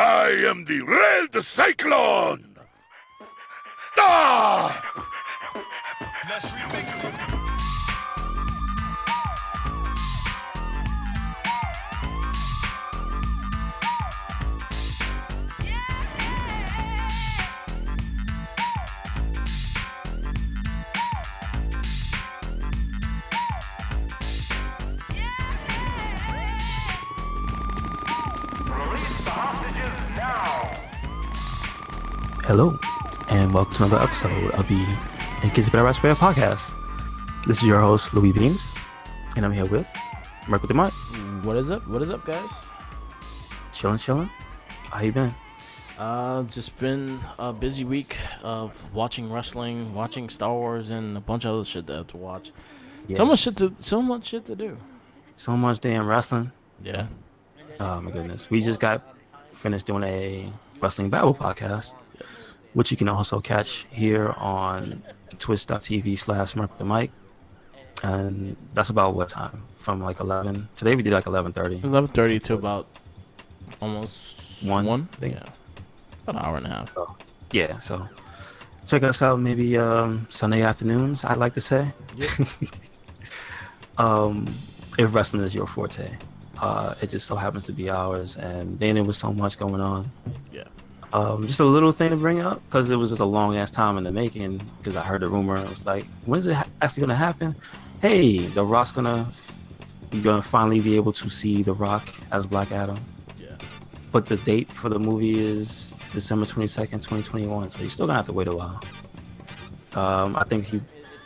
I am the Red Cyclone! Ah! Let's remix it. Hello, and welcome to another episode of the In Kids Better Rest podcast. This is your host, Louis Beans, and I'm here with Merc with the Muck. What is up? What is up, guys? Chilling. How you been? Just been a busy week of watching wrestling, watching Star Wars, and a bunch of other shit that I have to watch. Yes. So much shit to do. So much damn wrestling. Yeah. Oh my goodness. We just got finished doing a wrestling Babble podcast, Yes. which you can also catch here on twitch.tv/Merc with the Mic. And that's about what time? From like 11. Today we did like 11:30. 11:30 to about almost 1. I think. Yeah. About an hour and a half. So, yeah, so check us out maybe Sunday afternoons, I'd like to say. Yep. If wrestling is your forte. It just so happens to be ours, and then there was so much going on. Yeah. Just a little thing to bring up, because it was just a long ass time in the making, because I heard the rumor. It was like, when is it actually gonna happen? Hey, The Rock's you're gonna finally be able to see The Rock as Black Adam. Yeah. But the date for the movie is December 22nd, 2021, so you're still gonna have to wait a while. I think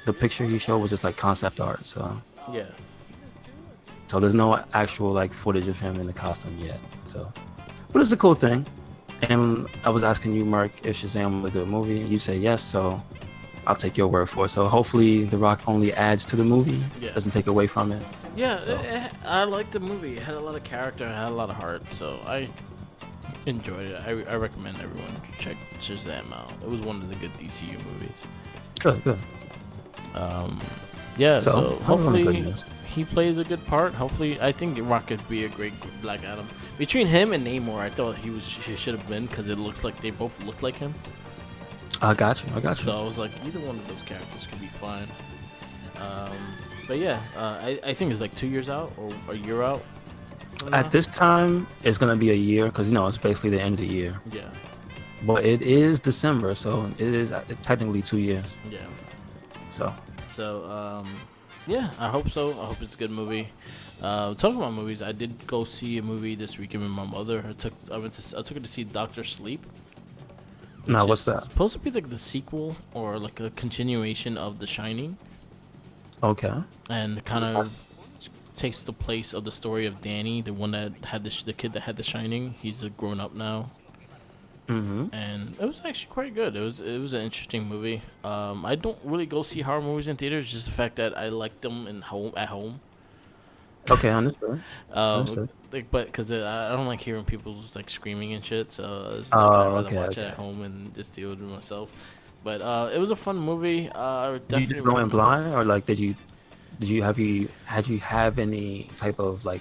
the picture he showed was just like concept art, so Yeah. there's no actual like footage of him in the costume yet. So, but it's a cool thing. And I was asking you, Merc, if Shazam was a good movie. You say yes, so I'll take your word for it. So hopefully The Rock only adds to the movie, Yeah. doesn't take away from it. Yeah, So. I liked the movie. It had a lot of character. It had a lot of heart. So I enjoyed it. I recommend everyone check Shazam out. It was one of the good DCU movies. Good. Yeah, So, so I'm on the hopefully good news. he plays a good part. Hopefully, I think The Rock could be a great Black Adam. Between him and Namor, I thought he should have been, because it looks like they both look like him. I got you. So I was like, either one of those characters could be fine. But yeah, I think it's like 2 years out or a year out. At this time, it's gonna be a year, because it's basically the end of the year. Yeah, But it is December, so it is technically 2 years. yeah. So Yeah, I hope so. I hope it's a good movie. Talking about movies, I did go see a movie this weekend with my mother. I took her to see Doctor Sleep. now which what's is that? Supposed to be like the sequel or like a continuation of The Shining, Okay. and kind of takes the place of the story of Danny, the one that had the kid that had The Shining. He's a grown up now. Mm-hmm. And it was actually quite good. It was an interesting movie. I don't really go see horror movies in theaters, just the fact that I like them at home. Okay, understood. Understood. But because I don't like hearing people just like screaming and shit, so it's Oh, I'd rather okay, watch okay. it at home and just deal with it myself. But it was a fun movie. Did you just go in blind, or like had you have any type of like,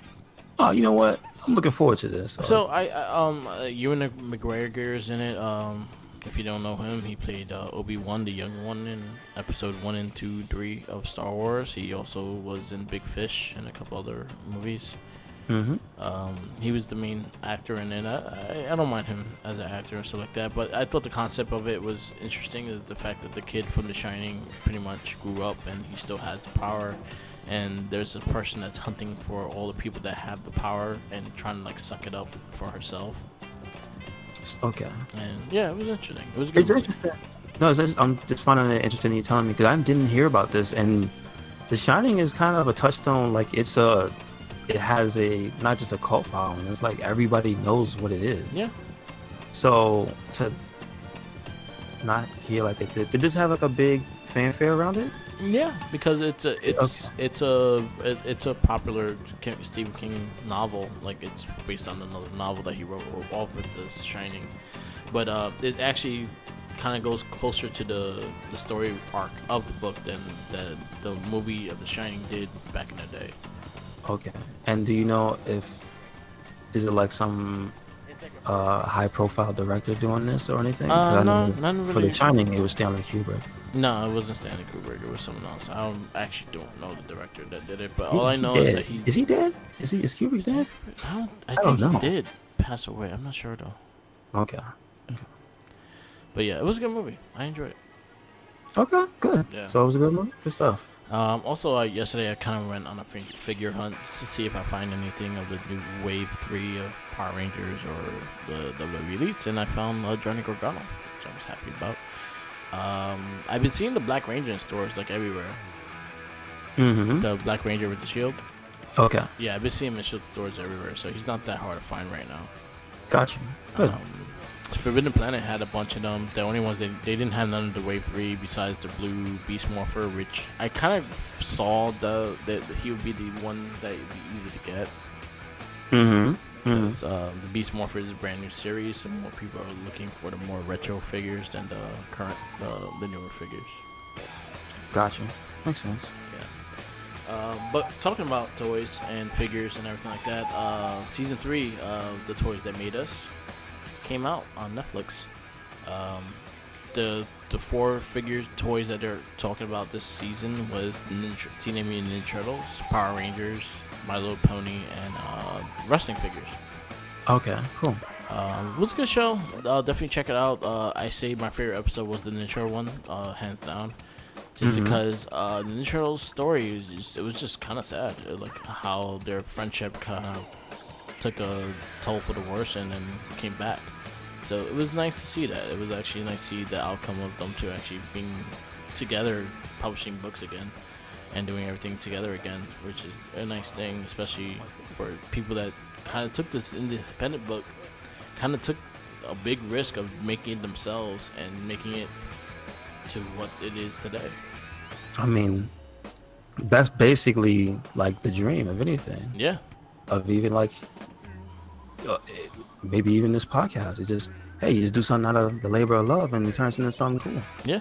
oh, you know what, I'm looking forward to this? Or, So Ewan McGregor is in it. If you don't know him, he played Obi-Wan, the young one, in episode 1 and 2, 3 of Star Wars. He also was in Big Fish and a couple other movies. mm-hmm. He was the main actor in it. I don't mind him as an actor and stuff like that, but I thought the concept of it was interesting. The fact that the kid from The Shining pretty much grew up and he still has the power, and there's a person that's hunting for all the people that have the power and trying to like suck it up for herself. Okay. And yeah, it was interesting. It was a good It's movie. interesting. No, I'm just finding it interesting you telling me, because I didn't hear about this. And The Shining is kind of a touchstone. Like it has not just a cult following. It's like everybody knows what it is. Yeah. So to not hear like did this have like a big fanfare around it? Yeah, because it's a popular Stephen King novel. Like it's based on another novel that he wrote off with The Shining, but it actually kind of goes closer to the story arc of the book than the movie of The Shining did back in the day. Okay. And do you know is it like some high-profile director doing this or anything? 'Cause I No, know none for really. The Shining, it was Stanley Kubrick. No, it wasn't Stanley Kubrick. It was someone else. Actually don't know the director that did it, but He- all I he know is dead. that he. Is he dead? Is Kubrick dead? I don't think know. he did pass away. I'm not sure though. Okay. But yeah, it was a good movie. I enjoyed it. Okay, good. Yeah. So it was a good movie. Good stuff. Also, yesterday I kind of went on a figure hunt to see if I find anything of the new Wave 3 of Power Rangers or the WWE Elites, and I found Johnny Gargano, which I was happy about. I've been seeing the Black Ranger in stores like everywhere. Mm-hmm. The Black Ranger with the shield. Okay. Yeah, I've been seeing him in shield stores everywhere, so he's not that hard to find right now. Gotcha. Good. Forbidden Planet had a bunch of them. The only ones they didn't have none of the Wave 3 besides the blue Beast Morpher, which I kind of saw that he would be the one that would be easy to get. Mm-hmm. Because the Beast Morpher is a brand new series, so more people are looking for the more retro figures than the current, the newer figures. Gotcha. Makes sense. But talking about toys and figures and everything like that, season 3 of The Toys That Made Us came out on Netflix. The 4 figures toys that they're talking about this season was Teenage Mutant Ninja Turtles, Power Rangers, My Little Pony, and wrestling figures. Okay, cool. It was a good show. Definitely check it out. I say my favorite episode was the Ninja Turtle one, hands down. Just because the Ninja Turtles story, it was just kind of sad. Like how their friendship kind of took a toll for the worse and then came back. So it was nice to see that. It was actually nice to see the outcome of them two actually being together, publishing books again, and doing everything together again, which is a nice thing, especially for people that kind of took this independent book, kind of took a big risk of making it themselves and making it to what it is today. I mean, that's basically like the dream of anything. Yeah. Of even like, maybe even this podcast. It's just, hey, you just do something out of the labor of love and it turns into something cool. Yeah.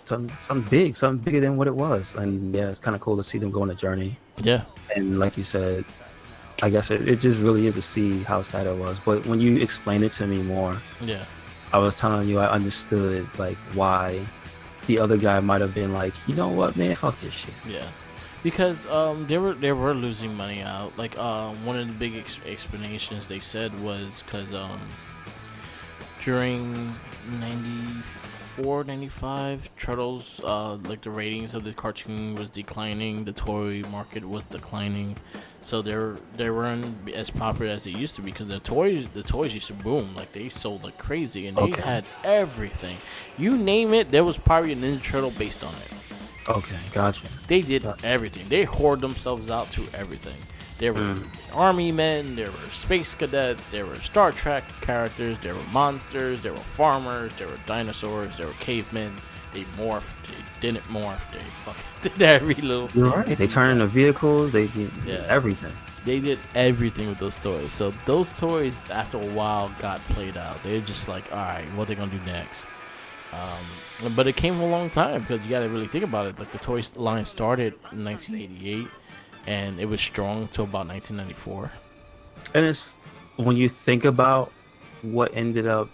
Something big, something bigger than what it was. And yeah, it's kind of cool to see them go on a journey. Yeah. And like you said, I guess it just really is to see how sad it was. But when you explained it to me more, Yeah. I was telling you I understood like why the other guy might have been like, you know what, man, fuck this shit. Yeah. Because they were losing money out. Like one of the big explanations they said was because during 94, 95, Turtles, like the ratings of the cartoon was declining, the toy market was declining, so they weren't as popular as they used to be because the toys used to boom. Like they sold like crazy and they had everything. You name it, there was probably a Ninja Turtle based on it. Okay, gotcha. They did everything. They hoard themselves out to everything. There were army men, there were space cadets, there were Star Trek characters, there were monsters, there were farmers, there were dinosaurs, there were cavemen. They morphed, they didn't morph, they fucking did every little thing. You're right. They turn into vehicles, they did everything. They did everything with those toys. So those toys, after a while, got played out. They're just like, all right, what they gonna do next? But it came a long time because you got to really think about it. Like the toy line started in 1988, and it was strong till about 1994. And it's when you think about what ended up,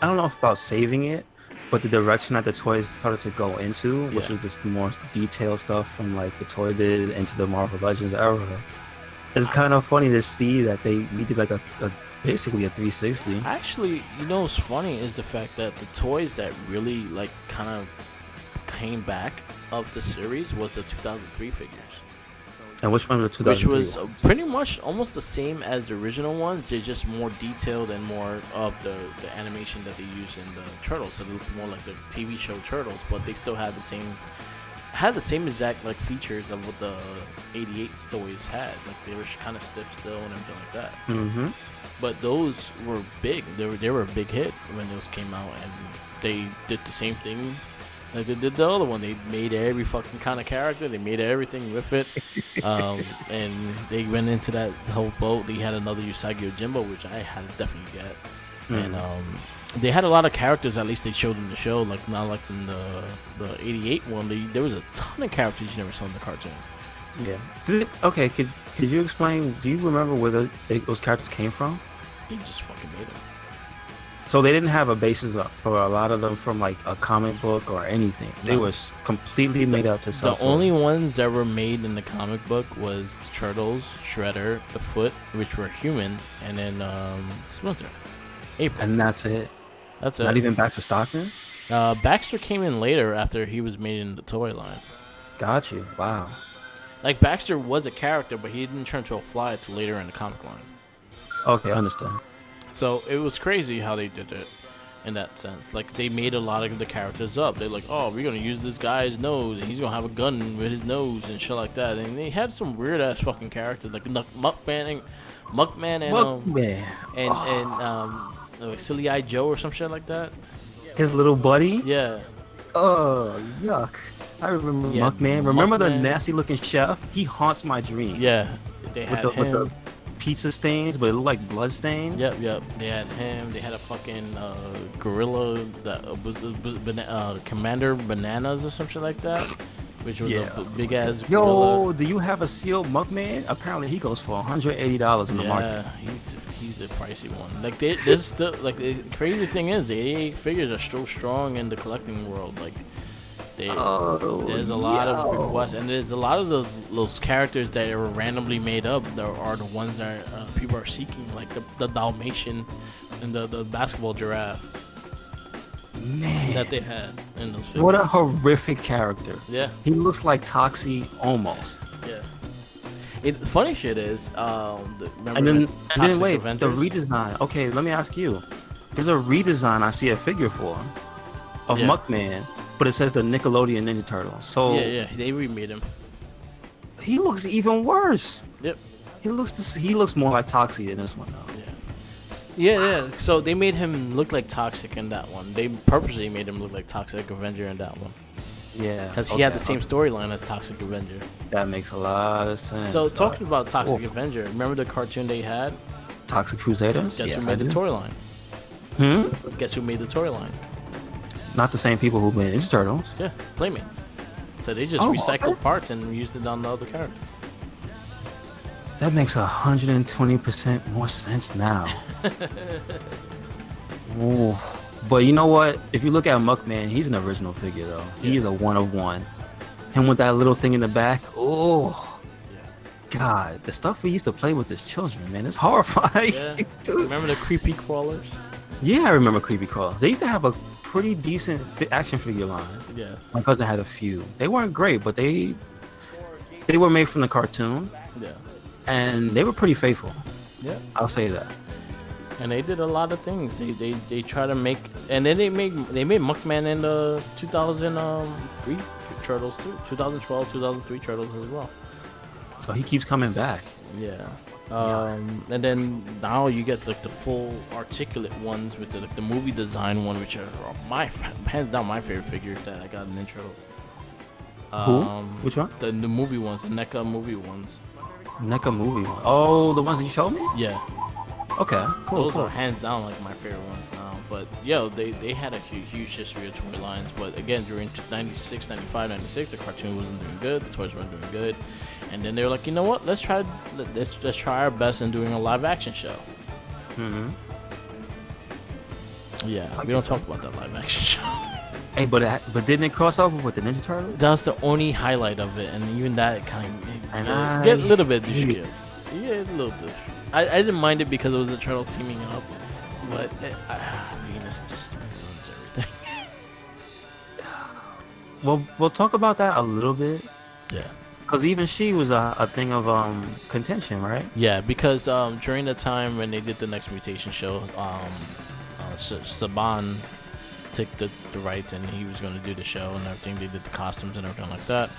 I don't know if about saving it, but the direction that the toys started to go into, which was this more detailed stuff from like the Toy Biz into the Marvel Legends era. It's kind of funny to see that we did like a basically a 360. Actually, you know what's funny is the fact that the toys that really like kind of came back of the series was the 2003 figures. And which one was the 2003? Which was pretty much almost the same as the original ones. They're just more detailed and more of the animation that they use in the Turtles. So they look more like the TV show Turtles, but they still had the same exact like features of what the 88 toys had. Like they were kind of stiff still and everything like that. Mm-hmm. But those were big. They were a big hit when those came out, and they did the same thing like they did the other one. They made every fucking kind of character. They made everything with it, and they went into that whole boat. They had another Usagi Yojimbo, which I had to definitely get, and they had a lot of characters. At least they showed in the show, like not like in the 88 one. There was a ton of characters you never saw in the cartoon. Yeah. Okay. Could you explain? Do you remember where those characters came from? They just fucking made them. So they didn't have a basis for a lot of them from like a comic book or anything. They No. were completely made up to sell. The only ones that were made in the comic book was the Turtles, Shredder, the Foot, which were human, and then Splinter. April. and that's it. That's it. Not even Baxter Stockman. Baxter came in later after he was made in the toy line. Got you. Wow. Like Baxter was a character, but he didn't turn into a fly until later in the comic line. Okay, I understand. So it was crazy how they did it in that sense. Like they made a lot of the characters up. They're like, oh, we're gonna use this guy's nose, and he's gonna have a gun with his nose and shit like that. And they had some weird ass fucking characters like Muck Man and like Silly Eye Joe or some shit like that. His little buddy. Yeah. Oh, yuck. I remember Yeah, Muck Man. Remember the Muck Man. nasty looking chef? He haunts my dreams. Yeah. They had with him. the pizza stains, but it looked like blood stains. Yep. They had him. They had a fucking gorilla that was Commander Bananas or some shit like that, which was a big ass gorilla. Yo, do you have a sealed Muck Man? Apparently, he goes for $180 in the market. Yeah, he's a pricey one. Like there's still like the crazy thing is the 88 figures are still strong in the collecting world. Like there's a lot of requests, and there's a lot of those characters that are randomly made up that are the ones that people are seeking, like the Dalmatian and the basketball giraffe Man, that they had in those figures. what a horrific character. Yeah. He looks like Toxie almost. Yeah. It's funny shit is remember And then Toxic wait, Avengers? the redesign. Okay, let me ask you. There's a redesign I see a figure for of Yeah. Muck Man, but it says the Nickelodeon Ninja Turtles. So Yeah, they remade him. he looks even worse. Yep. He looks more like Toxie in this one though. Yeah. So they made him look like Toxic in that one. They purposely made him look like Toxic Avenger in that one. Yeah. Because he had the same storyline as Toxic Avenger. That makes a lot of sense. So talking about Toxic Oh. Avenger, remember the cartoon they had? Toxic Crusaders? Guess Yes, who I made the do. toy line? Guess who made the toy line? Not the same people who made Ninja Turtles. Yeah, Playmates. So they just Oh, recycled okay. parts and used it on the other characters. That makes 120% more sense now. Ooh. But you know what? If you look at Muck Man, he's an original figure though. Yeah. He's a one of one. Him with that little thing in the back. Oh, God, the stuff we used to play with as children, man, it's horrifying. Yeah. Dude. Remember the creepy crawlers? Yeah, I remember Creepy Crawlers. They used to have a pretty decent action figure line. Yeah. My cousin had a few. They weren't great, but they were made from the cartoon, Yeah. and they were pretty faithful. Yeah. I'll say that. And they did a lot of things. They try to make, and then they made Muck Man in the 2003 Turtles too. 2012, 2003 Turtles as well. So he keeps coming back. Yeah. And then now you get like the full articulate ones with the movie design one, which are my hands down my favorite figure that I got in Ninja Turtles. Who? Which one? The movie ones, the NECA movie ones. NECA movie one. Oh, the ones that you showed me? Yeah. Okay, cool. Those cool. are hands down like my favorite ones now. But yo, they had a huge history of toy lines. But again, during 96, 95, 96, the cartoon wasn't doing good. The toys weren't doing good. And then they were like, you know what? Let's try our best in doing a live action show. Mm-hmm. Yeah, we don't talk about that live action show. Hey, but didn't it cross over with the Ninja Turtles? That was the only highlight of it, and even that kind And of I get a little bit hate it. discussed. Yeah, a little bit. I didn't mind it because it was the Turtles teaming up, but Venus just ruins everything. Well, we'll talk about that a little bit. Yeah. Because even she was a thing of contention, right? Yeah, because during the time when they did the Next Mutation show, Saban took the rights and he was going to do the show and everything. They did the costumes and everything like that.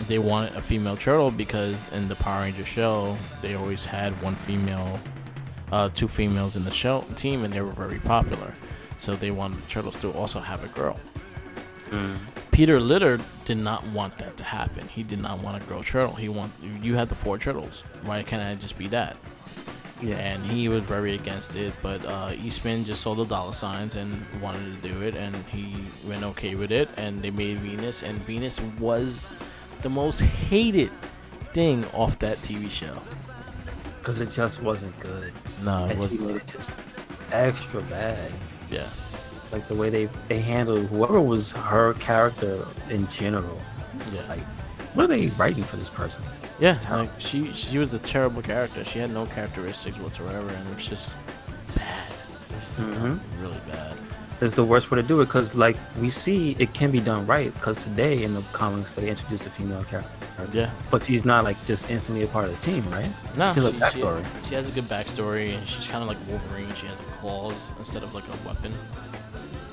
They wanted a female turtle because in the Power Ranger show, they always had one female, two females in the show team, and they were very popular. So they wanted the turtles to also have a girl. Peter Litter did not want that to happen. He did not want a girl turtle. You had the four turtles. Why can't I just be that? Yeah. And he was very against it, but Eastman just saw the dollar signs and wanted to do it, and he went okay with it, and they made Venus, and Venus was the most hated thing off that TV show. because it just wasn't good. No, it And she wasn't. made it just extra bad. Yeah. Like the way they handled whoever was her character in general. It's Yeah. Like, what are they writing for this person? Yeah, like she was a terrible character. She had no characteristics whatsoever, and it was just bad. It was just done really bad. It's the worst way to do it because, like, we see it can be done right. Because today in the comics they introduced a female character. Yeah. But she's not like just instantly a part of the team, right? No, She has a backstory. she has a good backstory, and she's kind of like Wolverine. She has claws instead of like a weapon.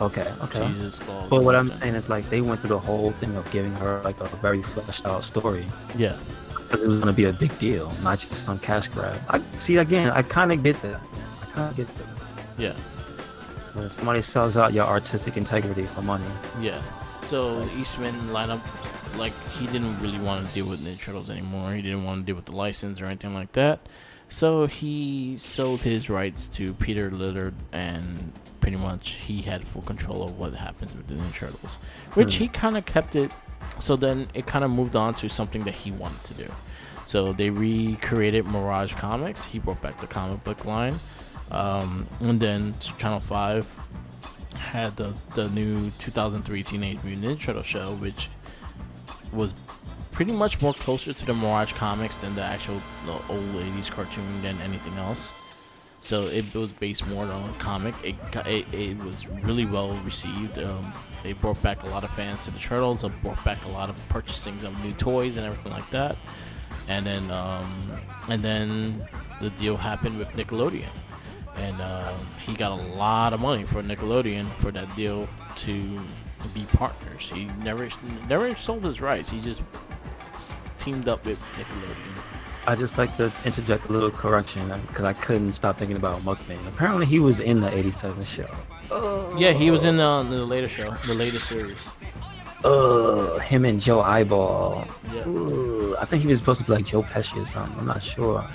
Okay. She uses claws. But what as a I'm weapon. saying is like they went through the whole thing of giving her like a very fleshed out story Yeah. because it was gonna be a big deal, not just some cash grab. I see again. I kind of get that. Yeah. When somebody sells out your artistic integrity for money. Yeah. So the Eastman lineup, like, he didn't really want to deal with Ninja Turtles anymore. He didn't want to deal with the license or anything like that. So he sold his rights to Peter Lillard, and pretty much he had full control of what happens with the Ninja Turtles, which he kind of kept it. So then it kind of moved on to something that he wanted to do. So they recreated Mirage Comics. He brought back the comic book line. And then Channel 5 had the new 2003 Teenage Mutant Ninja Turtle show, which was pretty much more closer to the Mirage comics than the old 80s cartoon than anything else. So it was based more on a comic. It was really well received. They brought back a lot of fans to the Turtles. It brought back a lot of purchasing of new toys and everything like that. And then the deal happened with Nickelodeon. And he got a lot of money for Nickelodeon for that deal to be partners. He never sold his rights. He just teamed up with Nickelodeon. I just like to interject a little correction because I couldn't stop thinking about Muck Man. Apparently, he was in the '87 show. Yeah, he was in the later show, the latest series. Him and Joe Eyeball. Yeah. I think he was supposed to be like Joe Pesci or something. I'm not sure.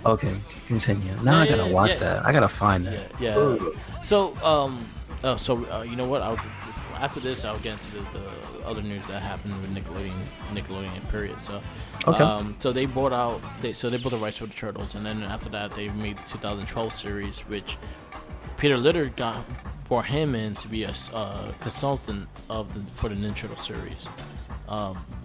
Okay, continue. Now I gotta watch that. I gotta find that. Yeah. So, you know what? After this, I'll get into the other news that happened with Nickelodeon period. So, Okay. So they bought out. They bought the rights for the Turtles, and then after that, they made the 2012 series, which Peter Lillard brought him in to be a consultant for the Ninja Turtle series.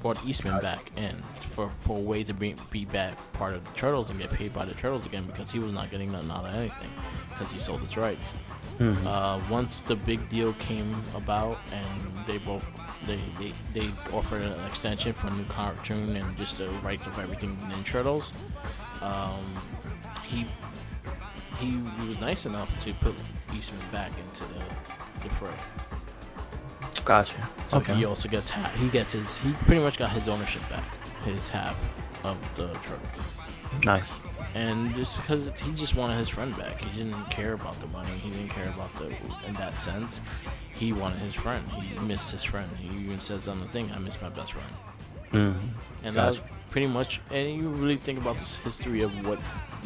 Brought Eastman back in for a way to be back part of the Turtles and get paid by the Turtles again, because he was not getting nothing out of anything because he sold his rights. Once the big deal came about and they offered an extension for a new cartoon and just the rights of everything in Turtles, he was nice enough to put Eastman back into the fray. Gotcha. So Okay. he also gets he pretty much got his ownership back, his half of the Turtles. Nice. And just because he just wanted his friend back, he didn't care about the money. He didn't care about in that sense. He wanted his friend. He missed his friend. He even says on the thing, "I miss my best friend." And that was pretty much. And you really think about this history of what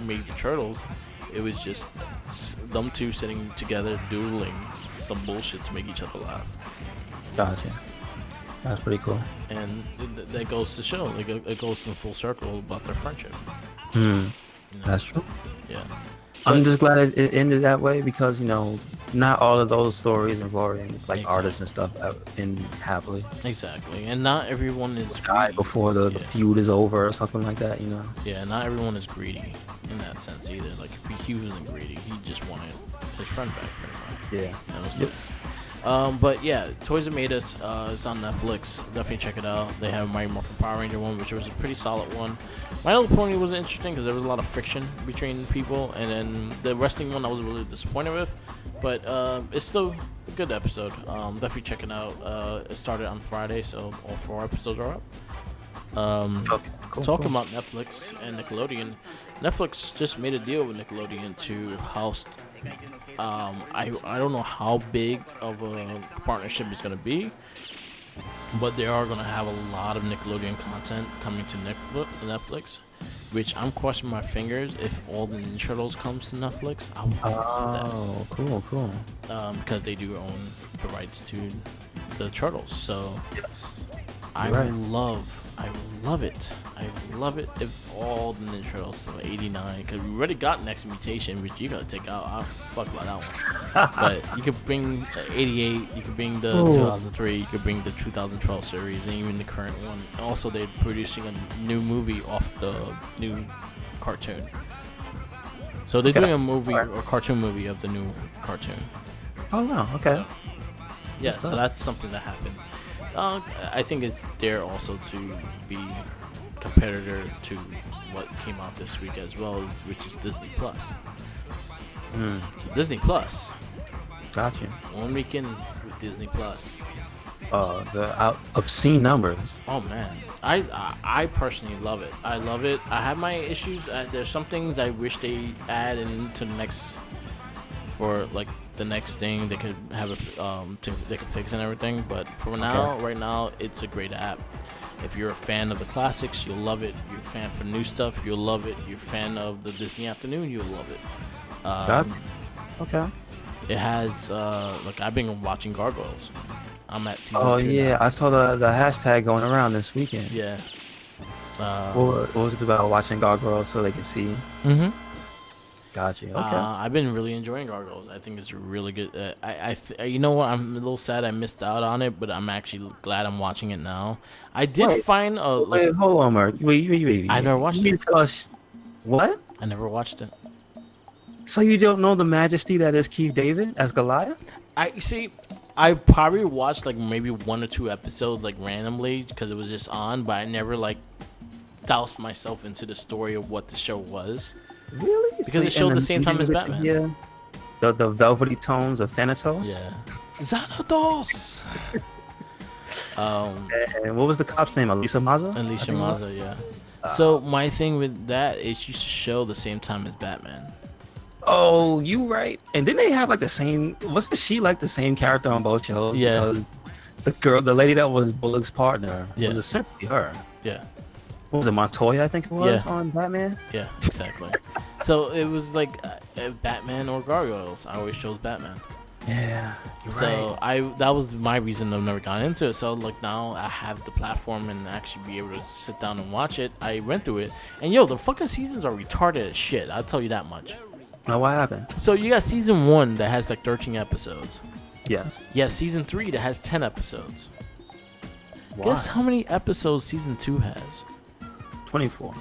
made the Turtles, it was just them two sitting together doodling some bullshit to make each other laugh. Gotcha. That's pretty cool. And that goes to show, like, it goes in full circle about their friendship. That's true. Yeah. I'm just glad it ended that way because, not all of those stories involving like artists and stuff end happily. Exactly. And not everyone is Die greedy. before the feud is over or something like that, Yeah, not everyone is greedy in that sense either. Like, he wasn't greedy. He just wanted his friend back, pretty much. Yeah. That was nice. But yeah, Toys That Made Us is on Netflix. Definitely check it out. They have Mighty Morphin Power Ranger one, which was a pretty solid one. My Little Pony was interesting because there was a lot of friction between people, and then the wrestling one I was really disappointed with. But it's still a good episode. Definitely check it out. It started on Friday, so all 4 episodes are up. Okay, cool. Talking about Netflix and Nickelodeon, Netflix just made a deal with Nickelodeon to host. I don't know how big of a partnership it's gonna be, but they are gonna have a lot of Nickelodeon content coming to Netflix, which I'm crossing my fingers if all the Ninja Turtles comes to Netflix. I would Oh, cool. because they do own the rights to the Turtles, so Yes. I Right. would love. I love it. I love it if all the Ninja Turtles to 89, because we already got Next Mutation, which you gotta take out. I fuck about that one. But you could bring 88, you could bring the 2003, you could bring the 2012 series, and even the current one. And also, they're producing a new movie off the new cartoon. So they're doing a movie or cartoon movie of the new cartoon. Oh no, okay. Yeah, so that's something that happened. I think it's there also to be competitor to what came out this week as well, which is Disney Plus. So Disney Plus. Gotcha. 1 weekend with Disney Plus. The obscene numbers. Oh man, I personally love it. I love it. I have my issues. There's some things I wish they add into the next, for like the next thing they could have they could fix and everything. But for now, right now, it's a great app. If you're a fan of the classics, you'll love it. You're a fan for new stuff, you'll love it. You're a fan of the Disney Afternoon, you'll love it. Okay. It has like I've been watching Gargoyles. I'm at season 2 Oh yeah, now. I saw the hashtag going around this weekend. Yeah. What was it about watching Gargoyles so they could see? Mm-hmm. Gotcha. Okay. I've been really enjoying Gargoyles. I think it's really good. You know what? I'm a little sad I missed out on it, but I'm actually glad I'm watching it now. I did find a Wait, hold on, Merc. Wait. I never watched You mean it. to tell us what? I never watched it. So you don't know the majesty that is Keith David as Goliath? I probably watched like maybe 1 or 2 episodes like randomly because it was just on, but I never like doused myself into the story of what the show was. Really? Because it showed the same time as Batman. Yeah. The velvety tones of Thanatos. Yeah. Xanatos. And what was the cop's name? Alicia Maza? Alicia Maza, yeah. So my thing with that is you should show the same time as Batman. Oh, you right. And didn't they have like the same? Wasn't she like the same character on both shows? Yeah. Because the lady that was Bullock's partner was essentially her. Yeah. What was it, Montoya? I think it was Yeah. on Batman. Yeah, exactly. So it was like Batman or Gargoyles. I always chose Batman. Yeah. You're So right. that was my reason I've never gone into it. So like now I have the platform and actually be able to sit down and watch it. I went through it, and the fucking seasons are retarded as shit. I'll tell you that much. Now what happened? So you got season 1 that has like 13 episodes. Yes. You have season 3 that has 10 episodes. Why? Guess how many episodes season 2 has? 24.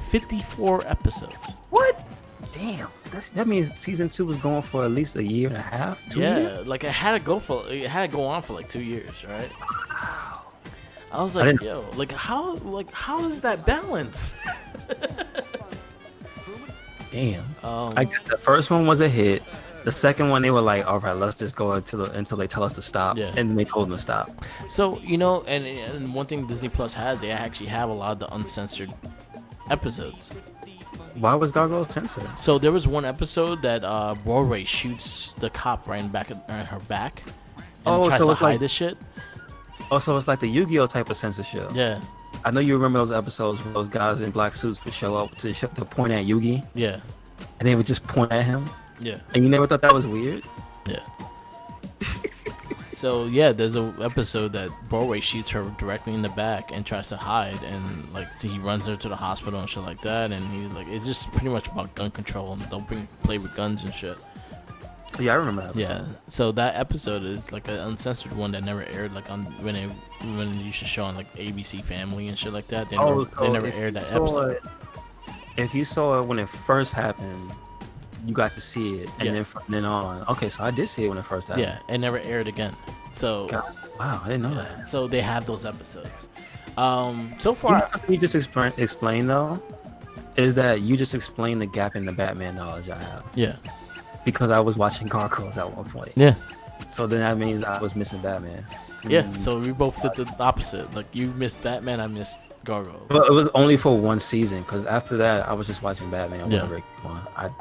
54 episodes. What? Damn. That means season 2 was going for at least a year and a half. 2 years? Like it had to go on for like 2 years, right? I was like, how is that balance? Damn. I guess the first one was a hit. The second one, they were like, all right, let's just go until they tell us to stop. Yeah. And they told them to stop. So, and one thing Disney Plus has, they actually have a lot of the uncensored episodes. Why was Gargoyle censored? So there was one episode that Broadway shoots the cop right in her back. And tries to hide this shit. Oh, so it's like the Yu-Gi-Oh type of censorship. Yeah. I know you remember those episodes where those guys in black suits would show up to point at Yugi. Yeah. And they would just point at him. Yeah. And you never thought that was weird? Yeah. So yeah, there's a episode that Broadway shoots her directly in the back and tries to hide, and like he runs her to the hospital and shit like that, and he's like, it's just pretty much about gun control and don't play with guns and shit. Yeah, I remember that episode. Yeah. So that episode is like an uncensored one that never aired like on when it used to show on like ABC Family and shit like that. They never aired that episode. If you saw it when it first happened, you got to see it, and then from then on. Okay, so I did see it when it first happened. Yeah, it never aired again. So God, wow, I didn't know that. So they have those episodes. So far, you just explain though, is that you just explained the gap in the Batman knowledge I have. Yeah. Because I was watching Gargoyles at one point. Yeah. So then that means I was missing Batman. Yeah. So we both did the opposite. Like you missed Batman, I missed Gargoyles. Well, it was only for one season, because after that I was just watching Batman. Whenever it came on.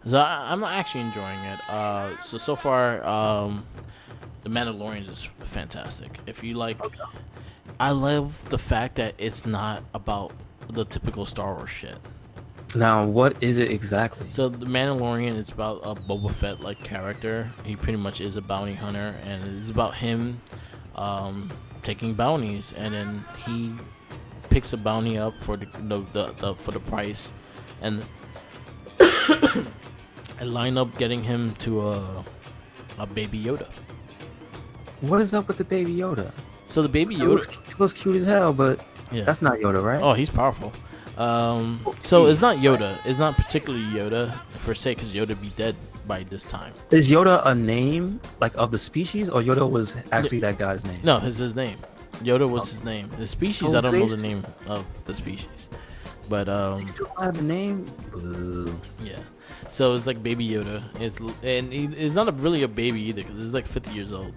So I'm actually enjoying it. So far, The Mandalorian is fantastic. If you like, I love the fact that it's not about the typical Star Wars shit. Now, what is it exactly? So The Mandalorian is about a Boba Fett like character. He pretty much is a bounty hunter, and it's about him taking bounties, and then he picks a bounty up for the for the price, and I line up getting him to a baby Yoda. What is up with the baby Yoda? So the baby It Yoda looks cute as hell, but yeah. that's not Yoda, right? Oh, he's powerful. So it's not Yoda. It's not particularly Yoda per se, because Yoda be dead by this time. Is Yoda a name like of the species, or Yoda was actually that guy's name? No, it's his name. Yoda was his name. The species, Oh, I don't know they the name of the species, but They still have a name. Boo. yeah. So it's like Baby Yoda. It's not really a baby either, because it's like 50 years old.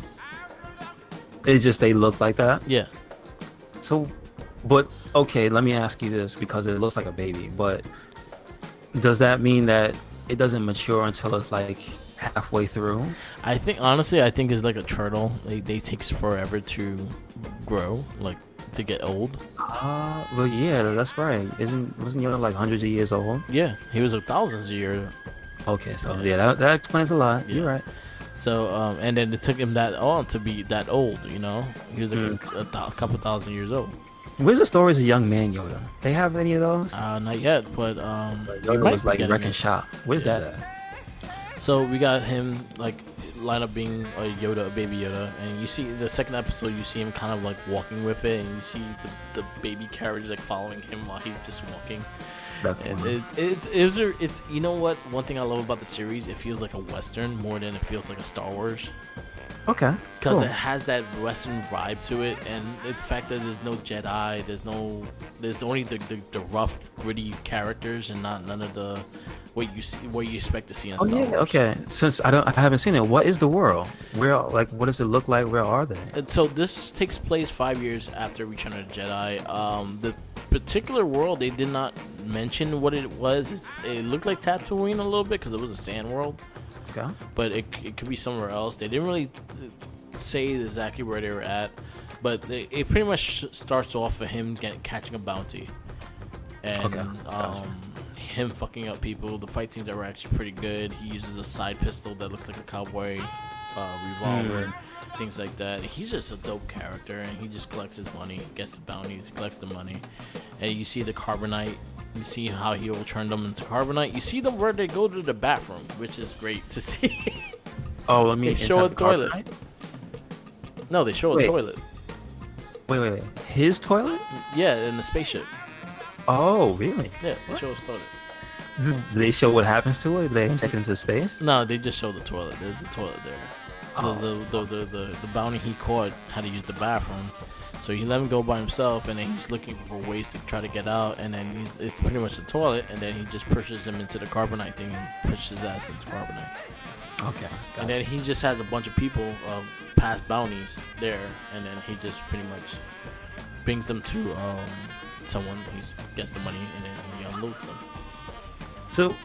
It's just they look like that. Yeah. So, but okay, let me ask you this, because it looks like a baby, but does that mean that it doesn't mature until it's like halfway through? I think honestly, it's like a turtle. They takes forever to grow, like to get old. Well, yeah, that's right. Wasn't Yoda like hundreds of years old? Yeah, he was thousands of years. Okay, so yeah, that explains a lot. Yeah. You're right. So and then it took him that long to be that old. You know, he was like a couple thousand years old. Where's the stories of young man Yoda? They have any of those? Not yet, but Yoda was like wrecking shop. Where's that at? So we got him like line up being a Yoda, a baby Yoda, and you see the second episode, you see him kind of like walking with it, and you see the baby carriage like following him while he's just walking. That's And funny. it's you know what? One thing I love about the series, it feels like a Western more than it feels like a Star Wars. Okay. Because Cool. it has that Western vibe to it, and the fact that there's no Jedi, there's only the rough, gritty characters, and none of the what you expect to see in Oh Star yeah. Wars. Okay. Since I haven't seen it. What is the world? Where what does it look like? Where are they? And so this takes place 5 years after Return of the Jedi. The particular world, they did not mention what it was. It looked like Tatooine a little bit because it was a sand world. Okay. But it could be somewhere else. They didn't really say exactly where they were at, but it pretty much starts off with him catching a bounty, and Okay, gotcha. him fucking up people. The fight scenes are actually pretty good. He uses a side pistol that looks like a cowboy revolver, things like that. He's just a dope character, and he just collects his money, gets the bounties, collects the money, and you see the carbonite. You see how he will turn them into carbonite. You see them where they go to the bathroom, which is great to see. Oh, let me They show a toilet. No, they show Wait. a toilet. Wait. His toilet? Yeah, in the spaceship. Oh, really? Yeah, they show his toilet. Do they show what happens to it? They take it into space? No, they just show the toilet. There's the toilet there. Oh. The bounty he caught had to use the bathroom, so he let him go by himself, and then he's looking for ways to try to get out, and then it's pretty much the toilet, and then he just pushes him into the carbonite thing and pushes his ass into carbonite. Okay. And then he just has a bunch of people past bounties there, and then he just pretty much brings them to someone. He gets the money, and then he unloads them. So,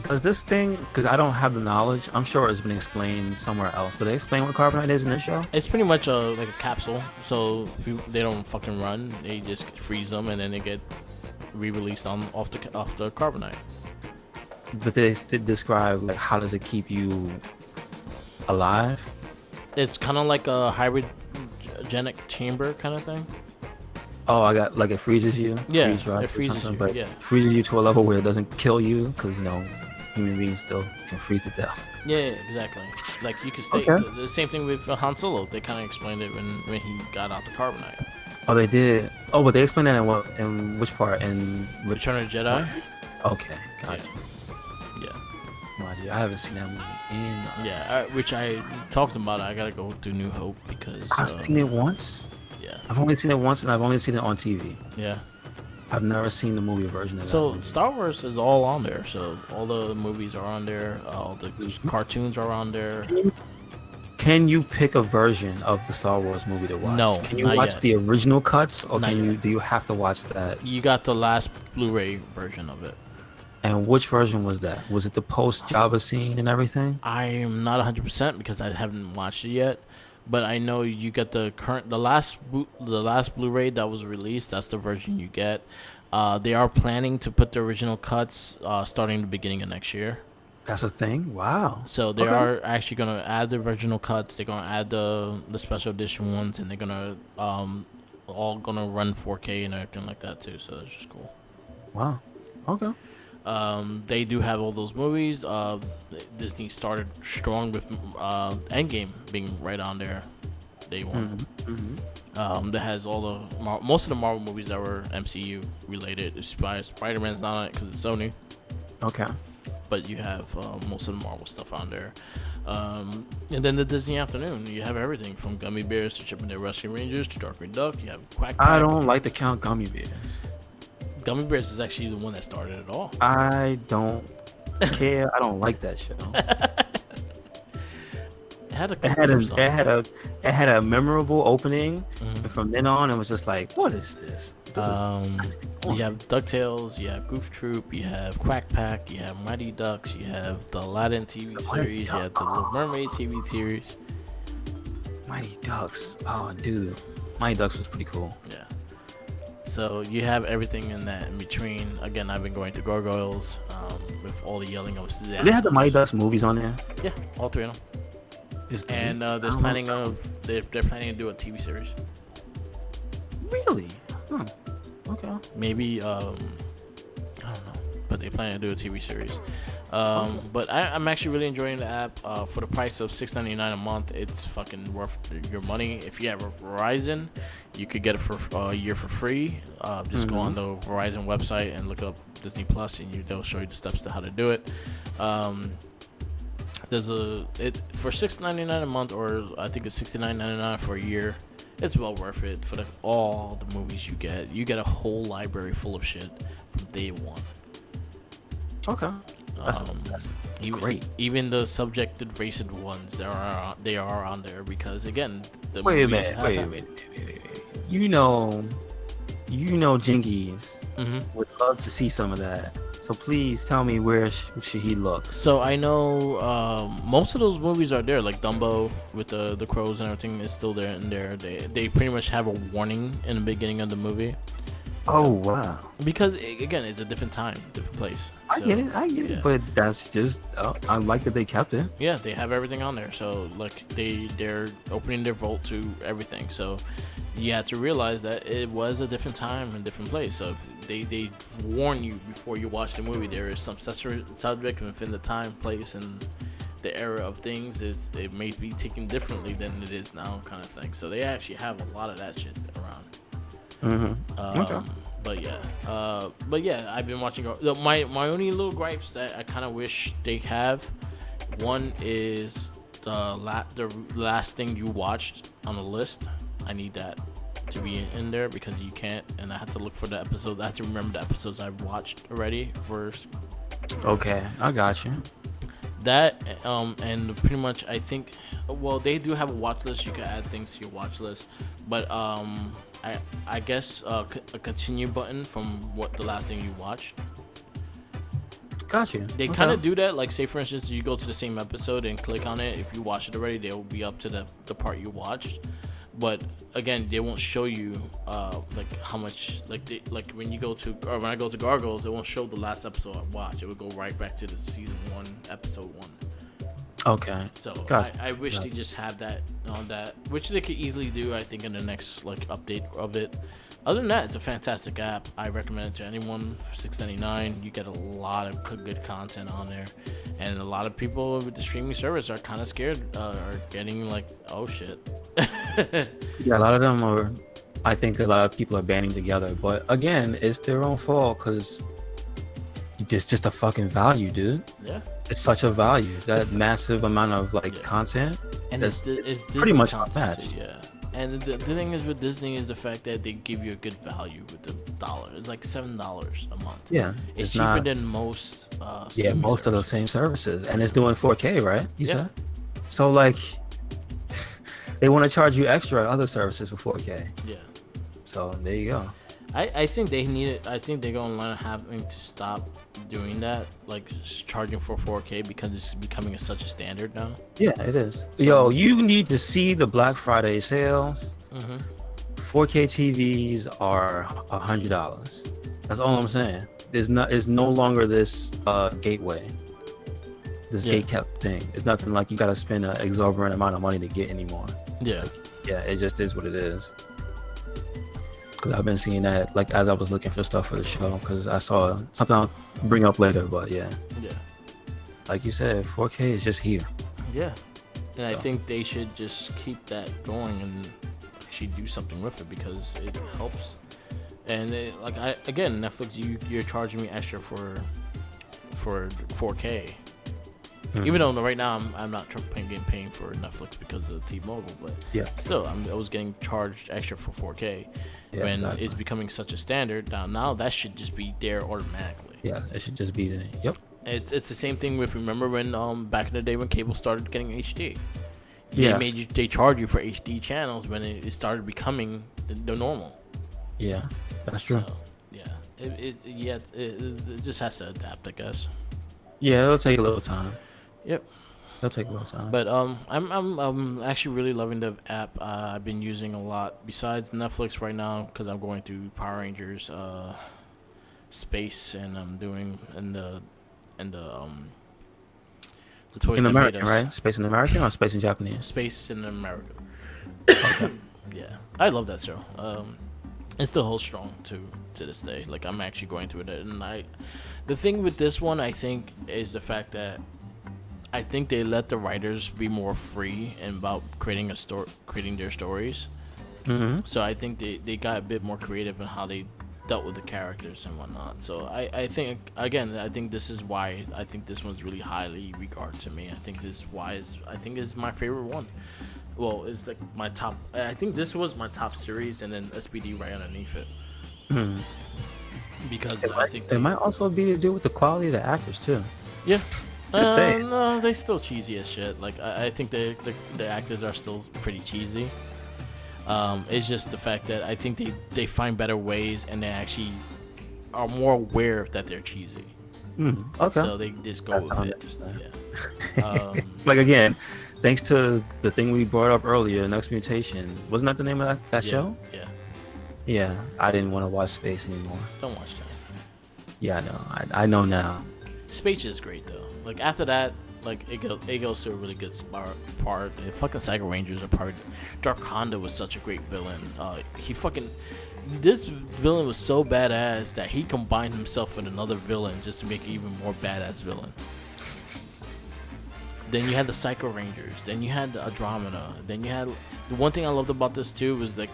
does this thing, because I don't have the knowledge, I'm sure it's been explained somewhere else. Do they explain what carbonite is in this show? It's pretty much like a capsule, so they don't fucking run. They just freeze them, and then they get re-released off the carbonite. But they did describe, like, how does it keep you alive? It's kind of like a hybridgenic chamber kind of thing. Oh, I got, like, it freezes you? Yeah, freeze dried it or freezes something, you, but yeah. freezes you to a level where it doesn't kill you, because, human beings still can freeze to death. Yeah, exactly. Like you could stay. Okay. The same thing with Han Solo. They kind of explained it when he got out the carbonite. Oh, they did? Oh, but they explained that in which part? In Return of the Jedi. Okay, gotcha. Yeah. Mind you, I haven't seen that movie in... Yeah, which I talked about. I gotta go to New Hope because I've seen it once. yeah, I've only seen it once, and I've only seen it on TV. yeah. I've never seen the movie version of that So movie. Star Wars is all on there. So all the movies are on there. All the cartoons are on there. Can you pick a version of the Star Wars movie to watch? No, Can you not watch yet. the original cuts, or Not do yet. you have to watch that? You got the last Blu-ray version of it. And which version was that? Was it the post Jabba scene and everything? I am not 100% because I haven't watched it yet. But I know you get the last Blu-ray that was released. That's the version you get. They are planning to put the original cuts starting the beginning of next year. That's a thing? Wow. So they Okay. are actually gonna add the original cuts. They're gonna add the special edition ones, and they're gonna all gonna run 4K and everything like that too. So that's just cool. Wow. Okay. They do have all those movies. Disney started strong with Endgame being right on there day one. That has all the most of the Marvel movies that were MCU related. Spider-Man's not on it because it's Sony, Okay. but you have most of the Marvel stuff on there. And then the Disney Afternoon, you have everything from Gummy Bears to Chip and Dale Rescue Rangers to Darkwing Duck. You have Quack. I don't like to count gummy bears. Gummy Bears is actually the one that started it all. I don't care. I don't like that show. It had a It had a memorable opening, and from then on, it was just like, what is this? You have DuckTales, you have Goof Troop, you have Quack Pack, you have Mighty Ducks, you have the Aladdin TV series, you have the Little Mermaid TV series. Mighty Ducks. Oh, dude, Mighty Ducks was pretty cool. Yeah. So you have everything in that in between. Again, I've been going to Gargoyles with all the yelling of Zap. They had the Mighty Ducks movies on there. Yeah, all three of them. And they're planning to do a TV series. Really? Hmm. Okay. Maybe I don't know, but they plan to do a TV series. But I'm actually really enjoying the app. For the price of $6.99 a month, it's fucking worth your money. If you have a Verizon, you could get it for a year for free. Just go on the Verizon website and look up Disney Plus, and they'll show you the steps to how to do it. There's for $6.99 a month, or I think it's $69.99 for a year. It's well worth it for all the movies you get. You get a whole library full of shit from day one. Okay. That's great. Even the subjected racist ones, they are on there because again, the Wait a movies minute. You know, Jinkies would love to see some of that. So please tell me where should he look? So I know most of those movies are there, like Dumbo with the crows and everything is still there. And they pretty much have a warning in the beginning of the movie. Oh wow! Because again, it's a different time, different place. I get it, but that's just I like that they kept it. Yeah, they have everything on there. So like they're opening their vault to everything. So you have to realize that it was a different time and different place. So they warn you before you watch the movie. There is some subject within the time, place, and the era of things. It may be taken differently than it is now, kind of thing. So they actually have a lot of that shit around. Okay. But yeah, I've been watching. My only little gripes that I kind of wish they have. One is the last thing you watched on the list. I need that to be in there because you can't, and I had to look for the episode. I had to remember the episodes I've watched already first. Okay, I got you. That and pretty much I think, well, they do have a watch list. You can add things to your watch list, but I guess a continue button from what the last thing you watched. Got you. They kind of do that. Like, say for instance, you go to the same episode and click on it. If you watch it already, they will be up to the part you watched. But again, they won't show you like how much like when you go to, or when I go to Gargoyles, it won't show the last episode I watched. It would go right back to the season 1, episode 1. Okay. So I wish they just had that on that, which they could easily do. I think in the next like update of it. Other than that, it's a fantastic app. I recommend it to anyone. For $6.99, you get a lot of good content on there, and a lot of people with the streaming service are kind of scared, are getting like, oh shit. Yeah, a lot of them are. I think a lot of people are banding together, but again, it's their own fault because it's just a fucking value, dude. Yeah. It's such a value, that massive amount of like content, and it's pretty much content unmatched. too, yeah. And the thing is with Disney is the fact that they give you a good value with the dollar. It's like $7 a month. Yeah, it's cheaper than most. Most of the same services, and it's doing 4K, right? You Yeah. said? So like, they want to charge you extra other services for 4K. Yeah. So there you go. I think they need it. I think they're going to having to stop doing that, like charging for 4K, because it's becoming such a standard now. Yeah, it is. Yo, you need to see the Black Friday sales. 4K TVs are $100. That's all I'm saying. It's no longer this gateway, this gate kept thing. It's nothing like you got to spend an exorbitant amount of money to get anymore. Yeah. Like, yeah, it just is what it is. because I've been seeing that like as I was looking for stuff for the show. Because I saw something I'll bring up later, but yeah, like you said, 4K is just here. Yeah, and I think they should just keep that going and actually do something with it because it helps. And again, Netflix, you're charging me extra for 4K. Even though right now I'm not paying for Netflix because of T-Mobile, but still I was getting charged extra for 4K when it's becoming such a standard. Now that should just be there automatically. Yeah, it should just be there. Yep. It's the same thing with, remember when back in the day when cable started getting HD. They charge you for HD channels when it started becoming the normal. Yeah, that's true. So, it just has to adapt, I guess. Yeah, it'll take a little time. Yep. It'll take a little time. But I'm actually really loving the app. I've been using a lot besides Netflix right now because I'm going through Power Rangers Space, and I'm doing the toys in that American, made us. right? Space in American or Space in Japanese? Space in America. Okay. Yeah, I love that show. It still holds strong to this day. Like, I'm actually going through it, and the thing with this one, I think, is the fact that I think they let the writers be more free and about creating their stories. Mm-hmm. So I think they got a bit more creative in how they dealt with the characters and whatnot. So I think, again, I think this is why I think this one's really highly regarded to me. I think this is my favorite one. Well, it's like my top. I think this was my top series, and then SPD right underneath it. Mm-hmm. Because I think it might also be to do with the quality of the actors too. Yeah. Just saying. No, they still cheesy as shit. Like, I think the actors are still pretty cheesy. It's just the fact that I think they find better ways, and they actually are more aware that they're cheesy. Okay. So they just go with it. Yeah. Like, again, thanks to the thing we brought up earlier, Next Mutation. Wasn't that the name of that show? Yeah. Yeah. I didn't want to watch Space anymore. Don't watch that. Yeah, I know. I know now. Space is great though. Like, after that, like, it goes to a really good part. And fucking Psycho Rangers are part. Dark Honda was such a great villain. This villain was so badass that he combined himself with another villain just to make an even more badass villain. Then you had the Psycho Rangers. Then you had the Andromeda. Then you had the one thing I loved about this too was like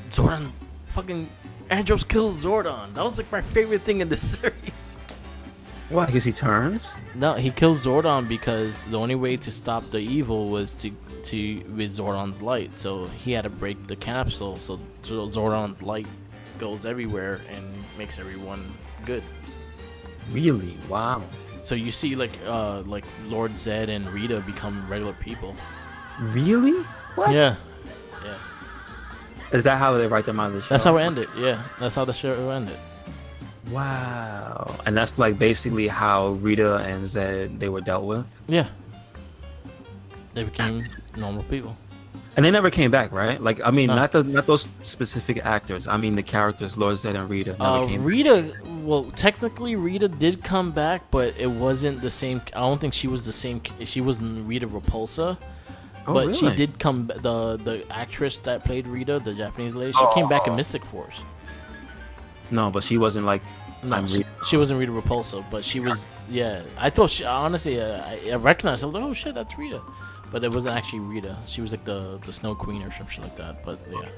Zordon, fucking Andros kills Zordon. That was like my favorite thing in this series. Why? Because he turns? No, he kills Zordon because the only way to stop the evil was to with Zordon's light. So he had to break the capsule. So Zordon's light goes everywhere and makes everyone good. Really? Wow. So you see, like Lord Zed and Rita become regular people. Really? What? Yeah. Is that how they write them out of the show? That's how it ended. Yeah, that's how the show ended. Wow. And that's like basically how Rita and Zed, they were dealt with? Yeah. They became normal people. And they never came back, right? Like, I mean, not those specific actors. I mean, the characters, Lord Zed and Rita, never came back. Well, technically, Rita did come back, but it wasn't the same. I don't think she was the same. She wasn't Rita Repulsa. Oh, but really? she did come. The actress that played Rita, the Japanese lady, she came back in Mystic Force. No, but she wasn't like. No, she wasn't Rita Repulsa, but she was. Yeah, I thought she honestly. I recognized. I was like, oh shit, that's Rita. But it wasn't actually Rita. She was like the Snow Queen or some shit like that. But yeah.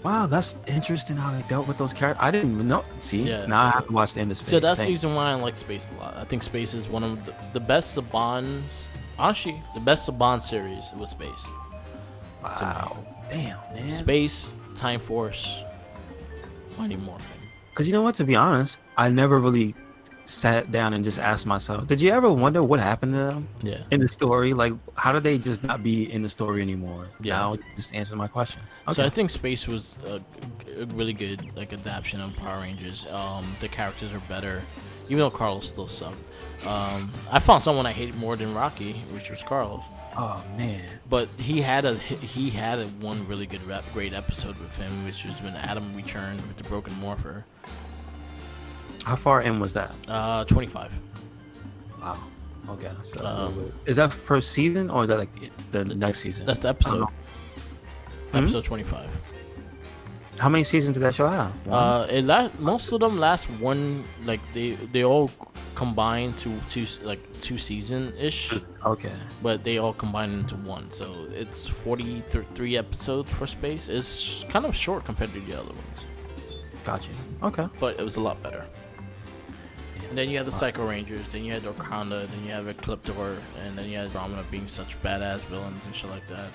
Wow, that's interesting how they dealt with those characters. I didn't even know. See, now I have to watch the end of Space. So that's the reason why I like Space a lot. I think Space is one of the best Saban's. Honestly, the best Saban series was Space. Wow. Damn, man. Space, Time Force, Mighty Morphin. Because you know what? To be honest, I never really sat down and just asked myself, did you ever wonder what happened to them in the story? Like, how did they just not be in the story anymore? Now, just answer my question. Okay. So I think Space was a really good like adaptation of Power Rangers. The characters are better, even though Carlos still sucked. I found someone I hated more than Rocky, which was Carlos. Oh man! But he had one really good great episode with him, which was when Adam returned with the Broken Morpher. How far in was that? 25. Wow. Okay. So is that first season or is that like the next season? That's the episode. Episode 25. How many seasons did that show have? One? Most of them last one, like they all combine to two season ish. Okay. But they all combine into one, so it's 43 episodes for Space. It's kind of short compared to the other ones. Gotcha. Okay. But it was a lot better. And then you had the Psycho Rangers, then you had Dorkanda, then you have Ecliptor, and then you had Ramana being such badass villains and shit like that.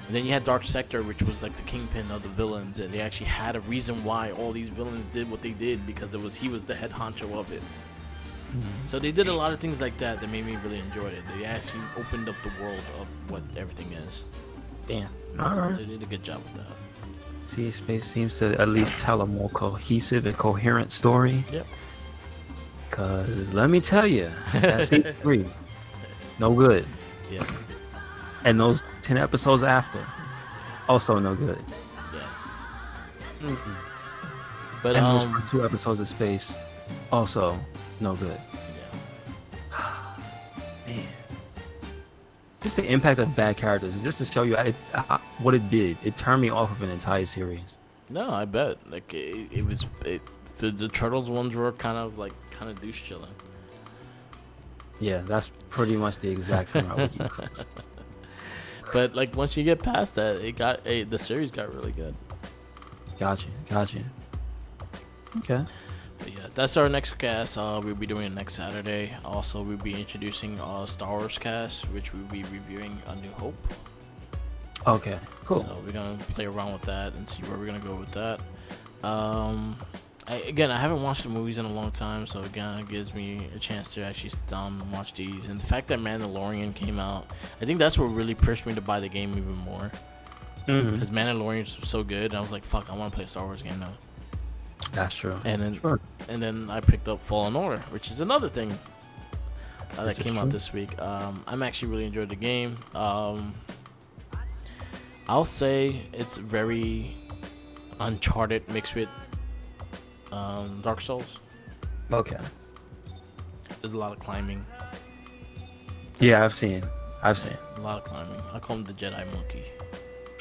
And then you had Dark Sector, which was like the kingpin of the villains, and they actually had a reason why all these villains did what they did, because he was the head honcho of it. Mm-hmm. So they did a lot of things like that made me really enjoy it. They actually opened up the world of what everything is. Damn. So Alright. they did a good job with that. See, Space seems to at least tell a more cohesive and coherent story. Yep. Cause let me tell you, that season 3, no good. Yeah. And those 10 episodes after, also no good. Yeah. Mm-mm. But and those first 2 episodes of Space, also no good. Yeah. Man, just the impact of bad characters, just to show you what it did. It turned me off of an entire series. No, I bet. Like the Turtles ones were kind of douche chilling. Yeah, that's pretty much the exact term I would use. But like once you get past that, the series got really good. Gotcha. Okay. But yeah, that's our next cast. We'll be doing it next Saturday. Also, we'll be introducing Star Wars cast, which we'll be reviewing A New Hope. Okay, cool. So we're gonna play around with that and see where we're gonna go with that. I haven't watched the movies in a long time, so again, it gives me a chance to actually sit down and watch these. And the fact that Mandalorian came out, I think that's what really pushed me to buy the game even more. Because Mandalorian was so good, and I was like, "Fuck, I want to play a Star Wars game now." That's true. And then I picked up Fallen Order, which is another thing that came out this week. I'm actually really enjoyed the game. I'll say it's very Uncharted mixed with Dark Souls. Okay. There's a lot of climbing. Yeah, I've seen. A lot of climbing. I call him the Jedi monkey.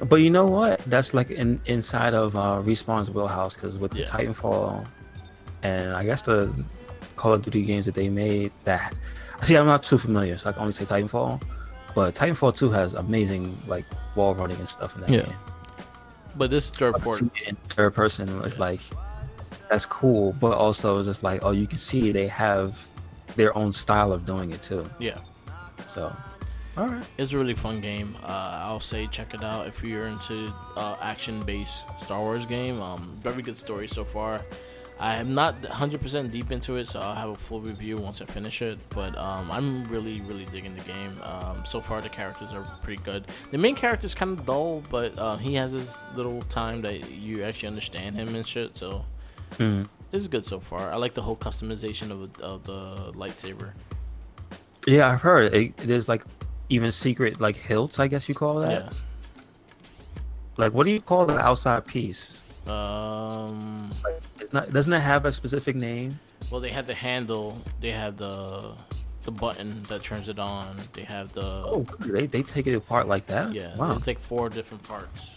But you know what? That's like inside of Respawn's wheelhouse, because with the Titanfall and I guess the Call of Duty games that they made, I'm not too familiar, so I can only say Titanfall. But Titanfall 2 has amazing like wall running and stuff in that game. But this third person is like, that's cool, but also it's just like, oh, you can see they have their own style of doing it too. Yeah. So, all right. It's a really fun game. I'll say check it out if you're into action-based Star Wars game. Very good story so far. I am not 100% deep into it, so I'll have a full review once I finish it. But I'm really, really digging the game. So far, the characters are pretty good. The main character is kind of dull, but he has his little time that you actually understand him and shit. So it's good so far. I like the whole customization of the lightsaber. Yeah, I've heard there's like even secret like hilts, I guess you call that. Yeah. Like, what do you call the outside piece? Like, doesn't it have a specific name? Well, they have the handle. They have the button that turns it on. They have the. Oh, they take it apart like that. Yeah, wow. It's like 4 different parts.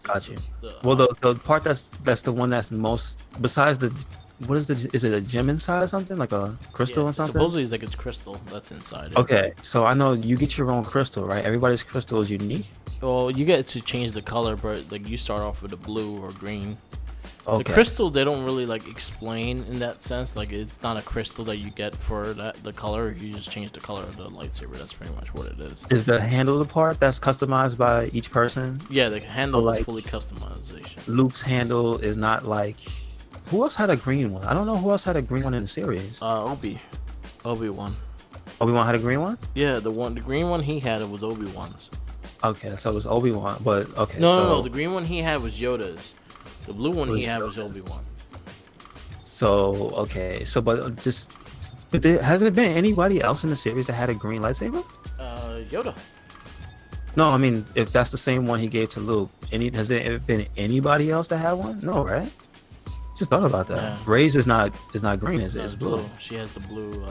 Gotcha. Well, the part that's the one that's most, besides the, what is it a gem inside or something, like a crystal or something? Supposedly it's like it's crystal that's inside it. Okay, so I know you get your own crystal, right? Everybody's crystal is unique. Well, you get to change the color, but like you start off with a blue or green. Okay. The crystal they don't really like explain in that sense. Like it's not a crystal that you get for the color. You just change the color of the lightsaber. That's pretty much what it is. Is the handle the part that's customized by each person? Yeah, the handle is fully customization. Luke's handle is not like. Who else had a green one? I don't know who else had a green one in the series. Obi-Wan. Obi-Wan had a green one? Yeah, the green one he had was Obi-Wan's. Okay, so it was Obi-Wan, but okay. No, the green one he had was Yoda's. The blue one he had was Obi-Wan. So, okay, but has there been anybody else in the series that had a green lightsaber? Yoda. No, I mean, if that's the same one he gave to Luke, has there been anybody else that had one? No, right? Just thought about that. Yeah. Rey's is not green, it's blue. She has the blue.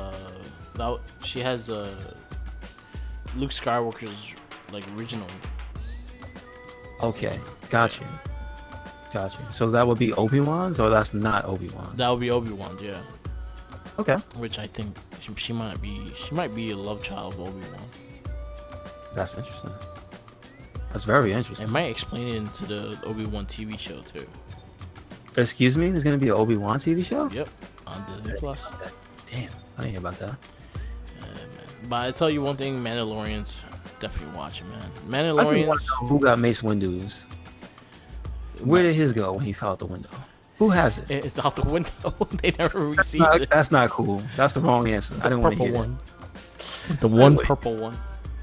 She has Luke Skywalker's like original. Okay, got you. Gotcha. So that would be Obi-Wan's, or that's not Obi-Wan's? That would be Obi-Wan's, yeah. Okay. Which I think she might be a love child of Obi-Wan. That's interesting. That's very interesting. It might explain it into the Obi-Wan TV show too. Excuse me? There's gonna be an Obi-Wan TV show? Yep, on Disney Plus. Damn, I didn't hear about that. But I tell you one thing, Mandalorians, definitely watch it, man. I just want Mandalorians. to know who got Mace Windu's. Where did his go when he fell out the window? Who has it? It's out the window. They never received it. That's not cool. That's the wrong answer. I didn't want to hear one. that. The one purple one.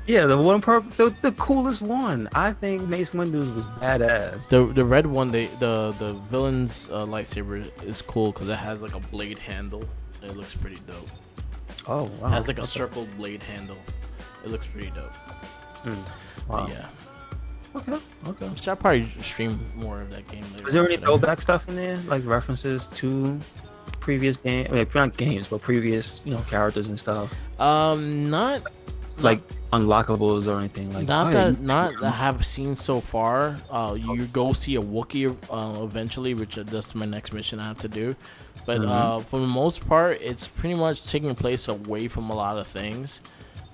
Yeah, the one purple, the coolest one. I think Mace Windu's was badass. The red one, the villain's lightsaber is cool because it has like a blade handle. It looks pretty dope. Oh wow. It has like a circle blade handle. It looks pretty dope. Wow. But yeah. Okay. Should I probably stream more of that game later? Is there any today. throwback stuff in there, like references to previous games? Like, not games, but previous, characters and stuff. Not Like unlockables or anything like. not oh, that yeah, not that I have seen so far. You go see a Wookiee eventually, which that's my next mission I have to do. But for the most part, it's pretty much taking place away from a lot of things.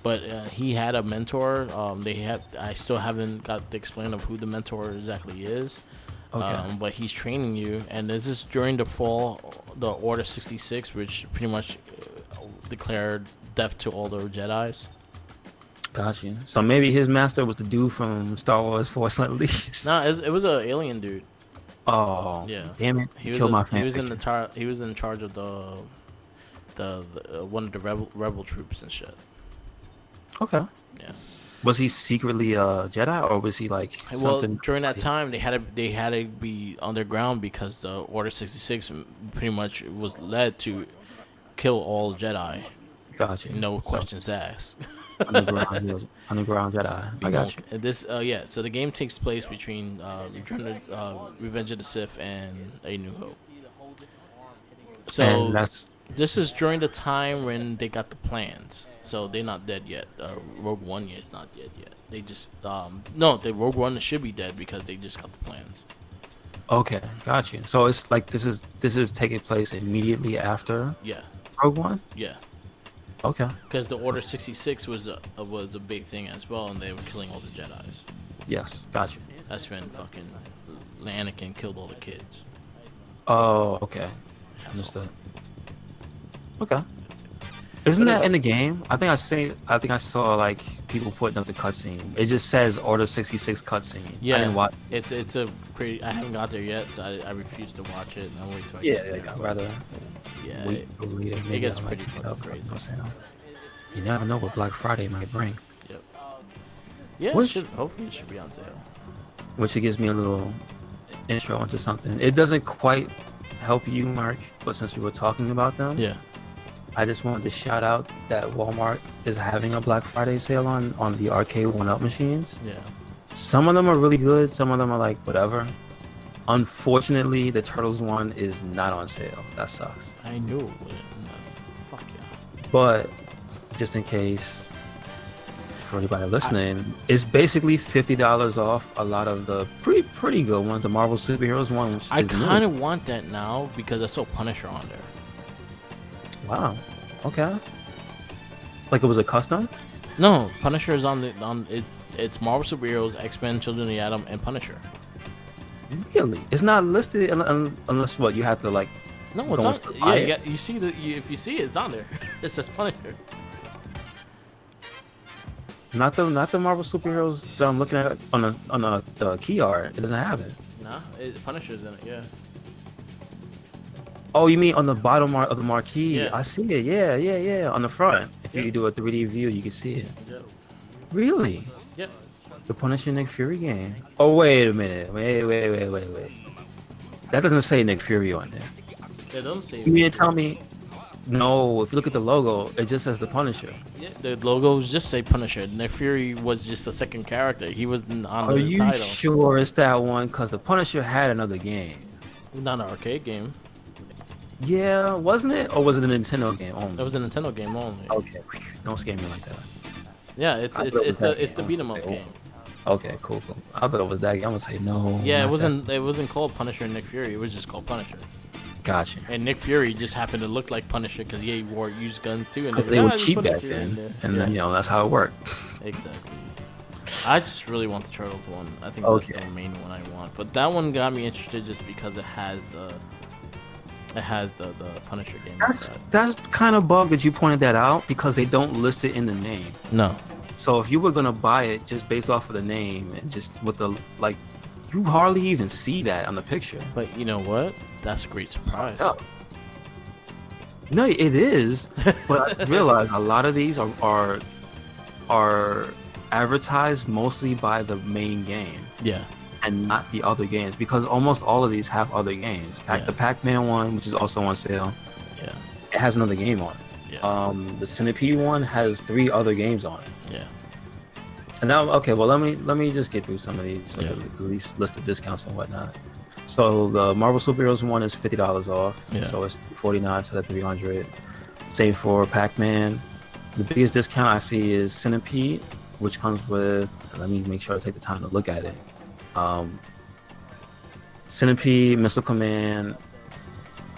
But he had a mentor. I still haven't got the explain of who the mentor exactly is. Okay. But he's training you, and this is during the fall, the Order 66, which pretty much declared death to all the Jedis. Gotcha. So maybe his master was the dude from Star Wars Force Unleashed. No, it was an alien dude. Oh. Yeah. Damn it. He was Killed my he was fan in picture. he was in charge of the one of the rebel troops and shit. Okay. Yeah. Was he secretly a Jedi, or was he like Well, something? during that time, they had to be underground because the Order 66 pretty much was led to kill all Jedi. Gotcha. No So, questions asked. underground Jedi. I got you. This so the game takes place between Revenge of the Sith and A New Hope. So And that's this is during the time when they got the plans. So they're not dead yet. Rogue One is not dead yet. They just the Rogue One should be dead because they just got the plans. okay. Got you. So it's like this is taking place immediately after Yeah, Rogue One. yeah. Okay. Because the Order 66 was a big thing as well, and they were killing all the Jedis. Yes. Got you. That's when fucking Anakin killed all the kids. Oh. Okay. Understood. Okay. Isn't that in the game? I think I saw like people putting up the cutscene. It just says Order 66 cutscene. Yeah, I didn't watch. it's a crazy. I haven't got there yet, so I refuse to watch it. I'll wait till I Yeah, get there. I'd rather Yeah, wait till later. Maybe gets I might pretty pick it fucking up. crazy. You never know what Black Friday might bring. Yep. Yeah, Which- hopefully it should be on sale. Which it gives me a little intro into something. It doesn't quite help you, Mark, but since we were talking about them, Yeah. I just wanted to shout out that Walmart is having a Black Friday sale on the arcade 1-up machines. Yeah. Some of them are really good. Some of them are like whatever. Unfortunately, the Turtles one is not on sale. That sucks. I knew it wouldn't. Fuck yeah. But just in case, for anybody listening, it's basically $50 off a lot of the pretty good ones. The Marvel superheroes one. Which I is new. kind of want that now because I saw Punisher on there. Wow. Okay. Like it was a custom? No, Punisher is on it. It's Marvel superheroes, X-Men, Children of the Atom, and Punisher. Really? It's not listed unless what you have to like. No, it's go on. and Yeah, buy you, it? got, you see if you see it, it's on there. It says Punisher. Not the Marvel superheroes that I'm looking at on the key art. It doesn't have it. Nah, Punisher's in it. Yeah. Oh, you mean on the bottom of the marquee? Yeah. I see it. Yeah. On the front. If Yeah. you do a 3D view, you can see it. Yep. Really? Yep. The Punisher Nick Fury game. Oh, wait a minute. Wait. That doesn't say Nick Fury on there. It doesn't say. You mean to tell me? No, if you look at the logo, it just says the Punisher. Yeah, the logos just say Punisher. Nick Fury was just a second character. He was on Are the you title. sure it's that one? Because the Punisher had another game. Not an arcade game. Yeah, wasn't it? Or was it a Nintendo game only? That was a Nintendo game only. Okay, don't scare me like that. Yeah, it's I thought it was that the game. beat 'em up Okay. game. Okay, cool. I thought it was that game. I'm gonna say no. Yeah, it not wasn't. It wasn't called Punisher and Nick Fury. It was just called Punisher. that. Gotcha. And Nick Fury just happened to look like Punisher because he wore used guns too. And They were there's cheap back Punisher then, in there." and Yeah, then that's how it worked. exactly. I just really want the Turtles one. I think Okay. that's the main one I want. But that one got me interested just because it has the Punisher game. That's kind of bug that you pointed that out because they don't list it in the name. No. So if you were gonna buy it just based off of the name and just with the like, you hardly even see that on the picture. But you know what? That's a great surprise. Oh. No, it is. But I realize a lot of these are advertised mostly by the main game Yeah. and not the other games because almost all of these have other games. Yeah. The Pac-Man one, which is also on sale, Yeah. it has another game on it. Yeah. The Centipede one has 3 other games on it. Yeah. And now, okay, well, let me just get through some of these, so Yeah. at least list of discounts and whatnot. So the Marvel Superheroes one is $50 off, Yeah. so it's $49 instead of $300. Same for Pac-Man. The biggest discount I see is Centipede, which comes with. Let me make sure I take the time to look at it. Centipede, Missile Command,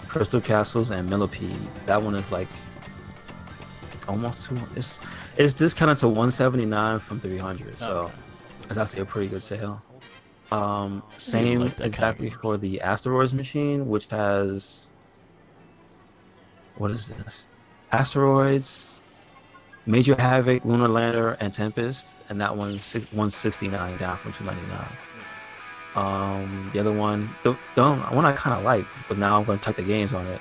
Crystal Castles, and Millipede. That one is like almost 200. It's discounted to $179 from $300, so Okay. it's actually a pretty good sale. Same like that exactly category. for the Asteroids machine, which has what is this? Asteroids, Major Havoc, Lunar Lander, and Tempest, and that one's $169 down from $299. The other one, the one I kind of like, but now I'm going to check the games on it,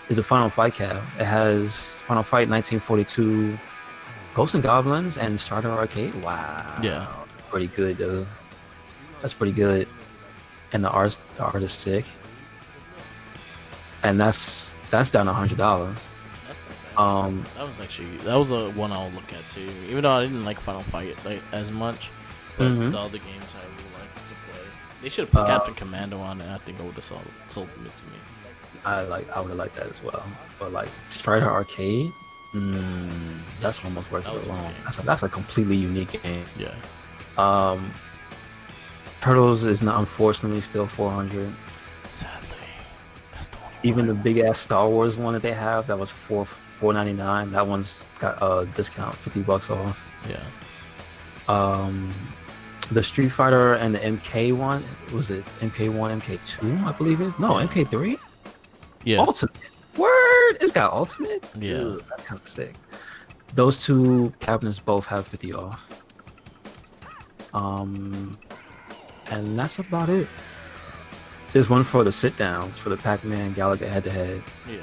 is the Final Fight cab. It has Final Fight 1942, Ghosts and Goblins, and Strider Arcade. Wow. Yeah. Pretty good, dude. That's pretty good. And the art is sick. And that's down $100. That's not bad. That was a one I'll look at too. Even though I didn't like Final Fight like as much, but Mhm. the other games I would like to play. They should have put Captain Commando on it. I think I would have sold it to me. I would have liked that as well. But like Strider Arcade, that's almost worth That was it a good alone. game. That's a completely unique game. Yeah. Turtles is not, unfortunately, still $400. Sadly, that's the only Even the one. big ass Star Wars one that they have, that was $499. That one's got a discount, $50 off. Yeah. The Street Fighter and the MK one, was it MK1, MK2? I believe it. No, MK3. Yeah. Ultimate. Word. It's got Ultimate. Yeah. Ugh, that's kind of sick. Those two cabinets both have 50 off. And that's about it. There's one for the sit downs for the Pac-Man Galaga head-to-head, Yeah.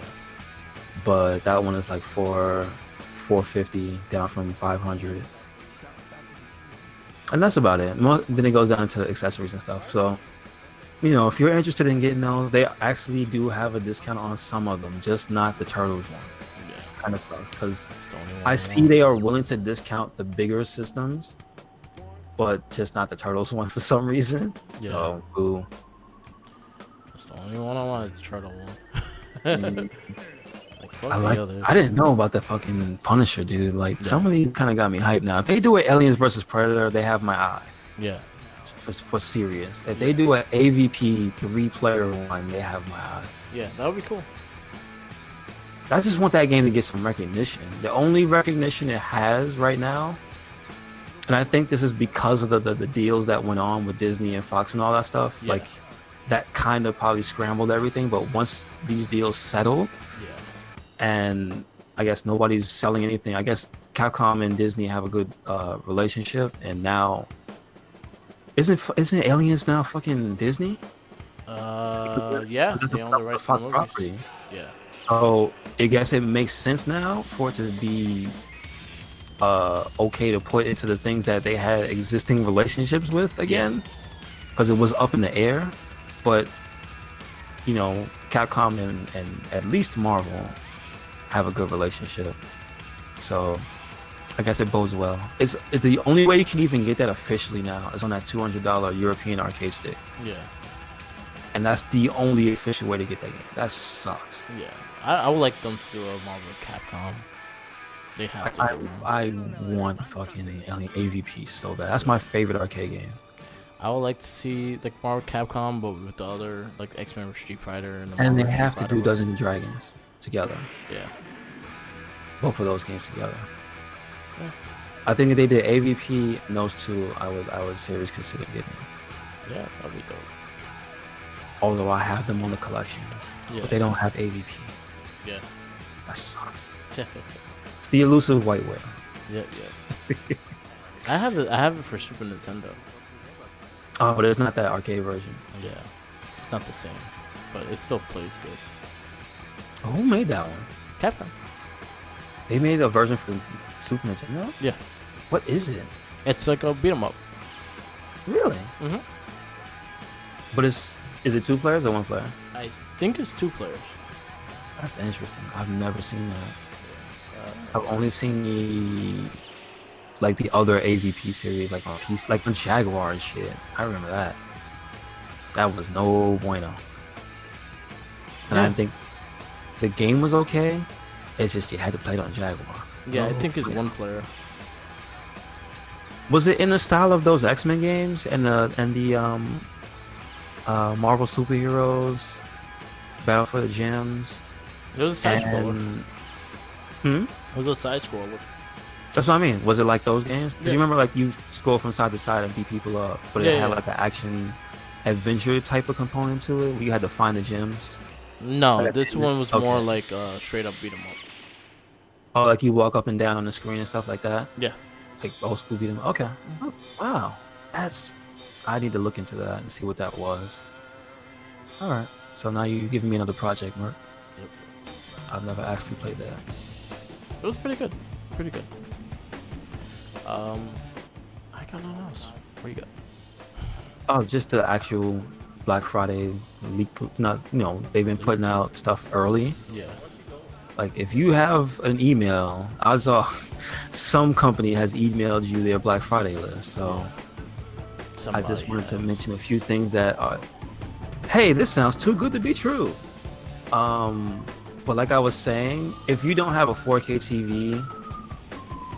but that one is like $450 down from $500. And that's about it. Then it goes down into accessories and stuff. So, if you're interested in getting those, they actually do have a discount on some of them, just not the Turtles one. Yeah. Kind of sucks because That's the only one I want. see they are willing to discount the bigger systems, but just not the Turtles one for some reason. Yeah. So, boo. That's the only one I want is the Turtle one. Mm. Like fuck the others. I didn't know about the fucking Punisher, dude. Like, Yeah. some of these kind of got me hyped now. If they do an Aliens versus Predator, they have my eye. Yeah. For serious. If they do an AVP 3-player one, they have my eye. Yeah. That would be cool. I just want that game to get some recognition. The only recognition it has right now, and I think this is because of the deals that went on with Disney and Fox and all that stuff, Yeah. like that kind of probably scrambled everything. But once these deals settle, Yeah. and I guess nobody's selling anything, I guess Capcom and Disney have a good relationship, and now isn't Aliens now fucking Disney? Yeah. That's They a own the rights to Fox the movies. property. Yeah. So I guess it makes sense now for it to be okay to put into the things that they had existing relationships with again, because it was up in the air. But Capcom and at least Marvel have a good relationship, so I guess it bodes well. It's the only way you can even get that officially now is on that $200 European arcade stick, Yeah. and that's the only official way to get that game. That sucks. Yeah. I would like them to do a Marvel Capcom. They have to. I want fucking Alien AVP so bad. That's my favorite arcade game. I would like to see like Marvel Capcom, but with the other like X-Men or Street Fighter and the And they Marvel have Street to do Fighter Dungeons and Dragons together. Yeah. Both of those games together. Yeah. I think if they did AVP and those two, I would seriously consider getting them. Yeah, that'd be dope. Although I have them on the collections, Yeah. but they don't have AVP. Yeah. That sucks. yeah, It's the elusive white whale. yeah. I have it for Super Nintendo. Oh, but it's not that arcade version. Yeah. It's not the same, but it still plays good. Who made that one? Capcom. They made a version for Super Nintendo? Yeah. What is it? It's like a beat 'em up. Really? Mhm. But is it 2 players or 1 player? I think it's 2 players. That's interesting. I've never seen that. I've only seen the other AVP series, like on PC, like on Jaguar and shit. I remember that. That was no bueno. And I think the game was okay. It's just you had to play it on Jaguar. Yeah, I think it's 1 player. Was it in the style of those X-Men games and the Marvel superheroes, Battle for the Gems? It was a side scroller. It was a side scroller. That's what I mean. Was it like those games? Because you remember, like, you scroll from side to side and beat people up, but it had like an action adventure type of component to it, where you had to find the gems. No, this one was more like straight up beat 'em up. Oh, like you walk up and down on the screen and stuff like that. Yeah. Like old school beat 'em up. Okay. Oh, wow. I need to look into that and see what that was. All right. So now you're giving me another project, Merc. Yep. I've never actually played that. It was pretty good. Pretty good. I got nothing else. What you got? Oh, just the actual Black Friday leak. Not, they've been putting out stuff early. Yeah. Like, if you have an email, I saw some company has emailed you their Black Friday list. So I just wanted to mention a few things that are, hey, this sounds too good to be true. But like I was saying, if you don't have a 4K TV,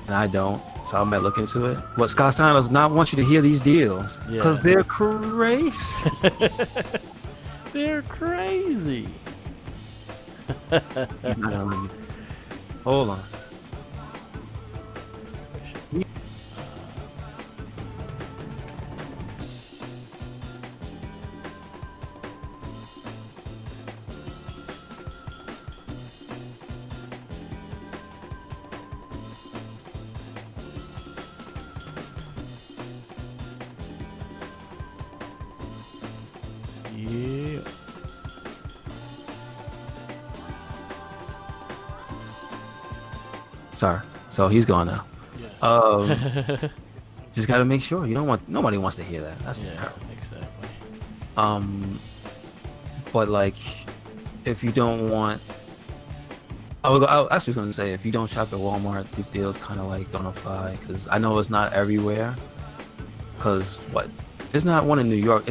and I don't, so I might look into it. But Scott Steiner does not want you to hear these deals because they're crazy. They're crazy. He's not gonna let me. Hold on. Yeah. Sorry. So he's gone now. Yeah. Just gotta make sure. Nobody wants to hear that. That's just terrible. Exactly. But like, if you don't want, I actually was gonna say, if you don't shop at Walmart, these deals kind of like don't apply, because I know it's not everywhere. Because there's not one in New York.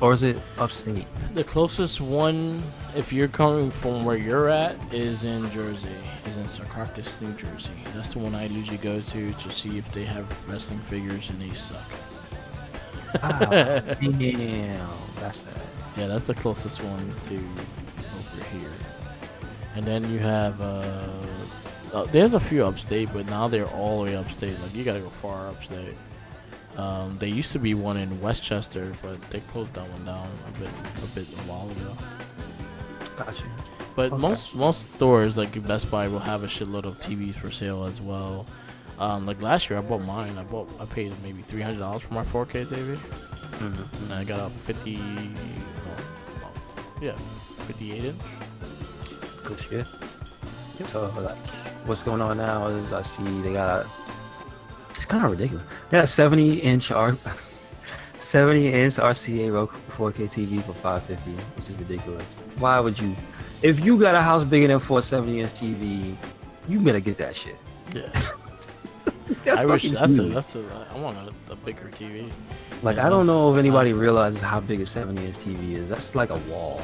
Or is it upstate? The closest one, if you're coming from where you're at, is in Jersey. Is in Secaucus, New Jersey. That's the one I usually go to see if they have wrestling figures, and they suck. Damn, that's sad. Yeah, that's the closest one to over here. And then you have there's a few upstate, but now they're all the way upstate. Like, you gotta go far upstate. There used to be one in Westchester, but they closed that one down a while ago. Gotcha. But Okay. most stores like Best Buy will have a shitload of TVs for sale as well. Like last year, I bought mine. I paid maybe $300 for my 4K TV, Mm-hmm. and I got a 58 inch. Good shit. So like, what's going on now is I see they got it's kind of ridiculous. They got a 70-inch RCA Roku 4K TV for $550, which is ridiculous. Why would you? If you got a house bigger than for a 70-inch TV, you better get that shit. Yeah. That's I wish fucking huge. I want a bigger TV. Like, Yeah, I don't know if anybody uh, realizes how big a 70-inch TV is. That's like a wall.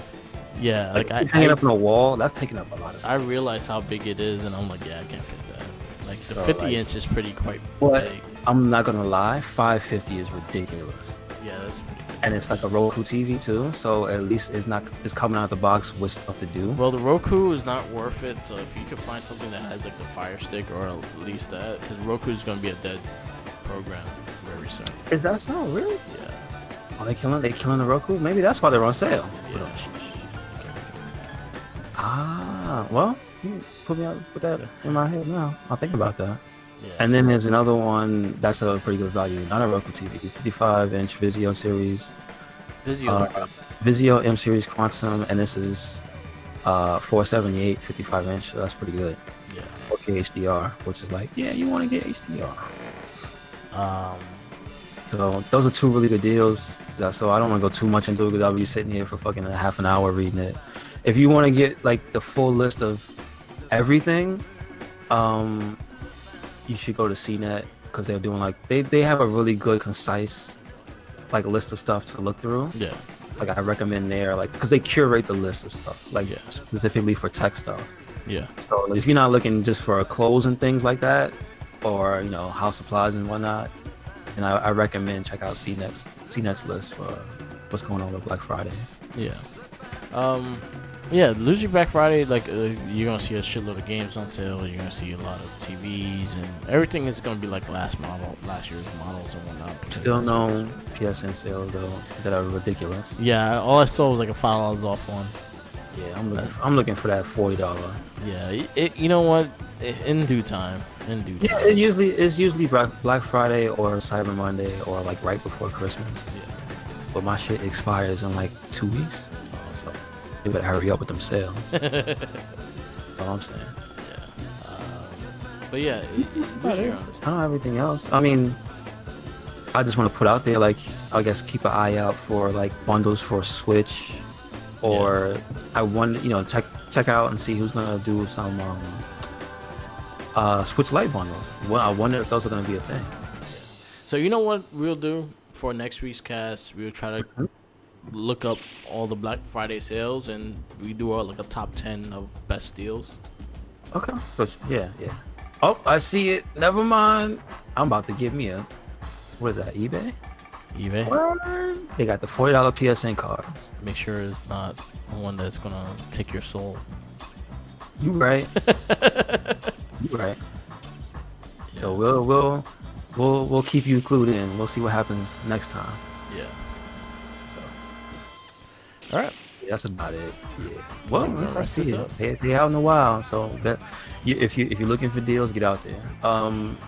Yeah, Like, like hanging up on a wall, that's taking up a lot of space. I realize how big it is, and I'm like, yeah, I can't fit that. Like the So, 50-inch is pretty quite But big. I'm not gonna lie, 550 is ridiculous. Yeah, that's pretty big. And it's like a Roku TV too, so at least it's coming out the box with stuff to do. Well, the Roku is not worth it. So if you could find something that has like the Fire Stick or at least that, because Roku is gonna be a dead program very soon. Is that so? Really? Yeah. Are they killing the Roku? Maybe that's why they're on sale. Yeah. Ah, well, you put that in my head now. I'll think about that. Yeah. And then there's another one that's a pretty good value, not a Roku TV, 55-inch Vizio series, Vizio. Vizio M series Quantum, and this is 478 55-inch. So that's pretty good. Yeah. 4K HDR, which is like, yeah, you want to get HDR. So those are two really good deals. So I don't want to go too much into it because I'll be sitting here for fucking a half an hour reading it. If you want to get like the full list of everything, you should go to CNET because they're doing like they have a really good concise like list of stuff to look through. Yeah. Like I recommend there, like because they curate the list of stuff like Yeah. specifically for tech stuff. Yeah. So if you're not looking just for clothes and things like that, or house supplies and whatnot, then I recommend check out CNET's list for what's going on with Black Friday. Yeah. Yeah, lose your Black Friday, like you're gonna see a shitload of games on sale. You're gonna see a lot of TVs and everything is gonna be like last year's models and whatnot. Still no PSN sales though that are ridiculous. Yeah, all I saw was like a $5 off one. Yeah, I'm looking for that $40. Yeah, you know what? In due time. Yeah, it's usually Black Friday or Cyber Monday or like right before Christmas. Yeah. But my shit expires in like 2 weeks, so they better hurry up with them sales. That's all I'm saying. Yeah. But yeah, I don't have everything else. I mean, I just want to put out there, like, I guess keep an eye out for like bundles for Switch, or I wonder, check out and see who's gonna do some Switch Lite bundles. Well, I wonder if those are gonna be a thing. So you know what we'll do for next week's cast? We'll try to look up all the Black Friday sales and we do like a top 10 of best deals. Okay. Yeah. Oh, I see it. Never mind. I'm about to give me what is that? eBay? They got the $40 PSN cards. Make sure it's not one that's gonna take your soul. You right. You right. Yeah. So we'll keep you clued in. We'll see what happens next time. Yeah. So. All right. Yeah, that's about it. Yeah. Well, We're gonna I wrap see this it. up. They out in a while, so if you're looking for deals, get out there.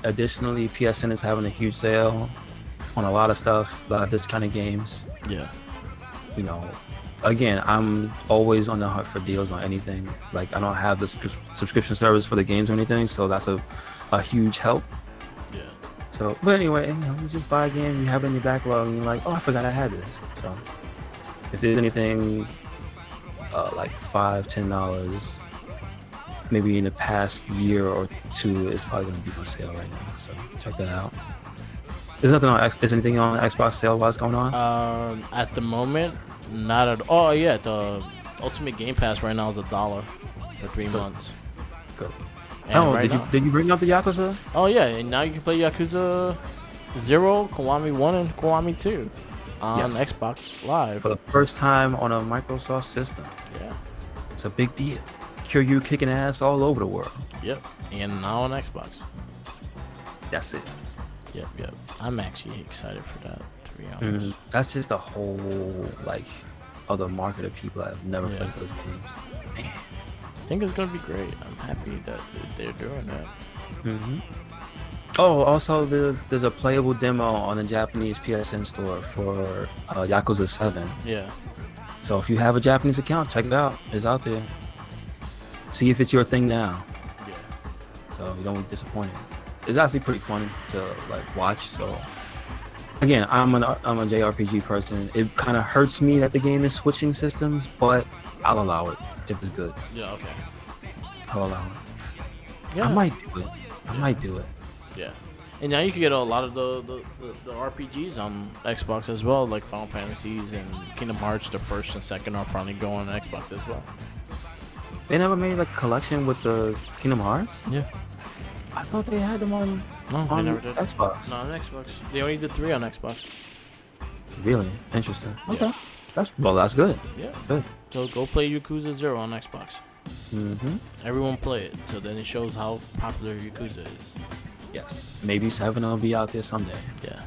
Additionally, PSN is having a huge sale on a lot of stuff, a lot of discounted games. Yeah. Again, I'm always on the hunt for deals on anything. Like I don't have the subscription service for the games or anything, so that's a huge help. Yeah. So, but anyway, you just buy a game, you have it in your backlog, and you're like, oh, I forgot I had this. So, if there's anything like $5-10, maybe in the past year or two, it's probably gonna be on sale right now. So check that out. There's nothing on is anything on Xbox sale wise going on? At the moment, not at all. Oh yeah, the Ultimate Game Pass right now is $1 for 3 months. Good. And Did you bring up the Yakuza? Oh yeah, and now you can play Yakuza 0, Kiwami 1, and Kiwami 2 on Yes. Xbox Live. For the first time on a Microsoft system. Yeah. It's a big deal. Kiryu kicking ass all over the world. Yep. And now on Xbox. That's it. Yep. I'm actually excited for that, to be honest. That's just a whole other market of people that have never Yeah. played those games. Man. I think it's gonna be great. I'm happy that they're doing that. Oh, also there's a playable demo on the Japanese PSN store for Yakuza 7. Yeah. So if you have a Japanese account, check it out. It's out there. See if it's your thing now. Yeah. So you don't be disappointed. It's actually pretty fun to watch. So again, I'm a JRPG person. It kind of hurts me that the game is switching systems, but I'll allow it if it's good. Yeah. Okay. I'll allow it. Yeah. I might do it. Yeah. And now you can get a lot of the RPGs on Xbox as well, like Final Fantasies and Kingdom Hearts. The first and second are finally going on Xbox as well. They never made a collection with the Kingdom Hearts. Yeah. I thought they had them on No, they never did. Xbox. Not on Xbox. They only did 3 on Xbox. Really interesting. Yeah. Okay, that's good. Yeah. Good. So go play Yakuza 0 on Xbox. Mm-hmm. Everyone play it. So then it shows how popular Yakuza is. Yes. Maybe 7 will be out there someday. Yeah.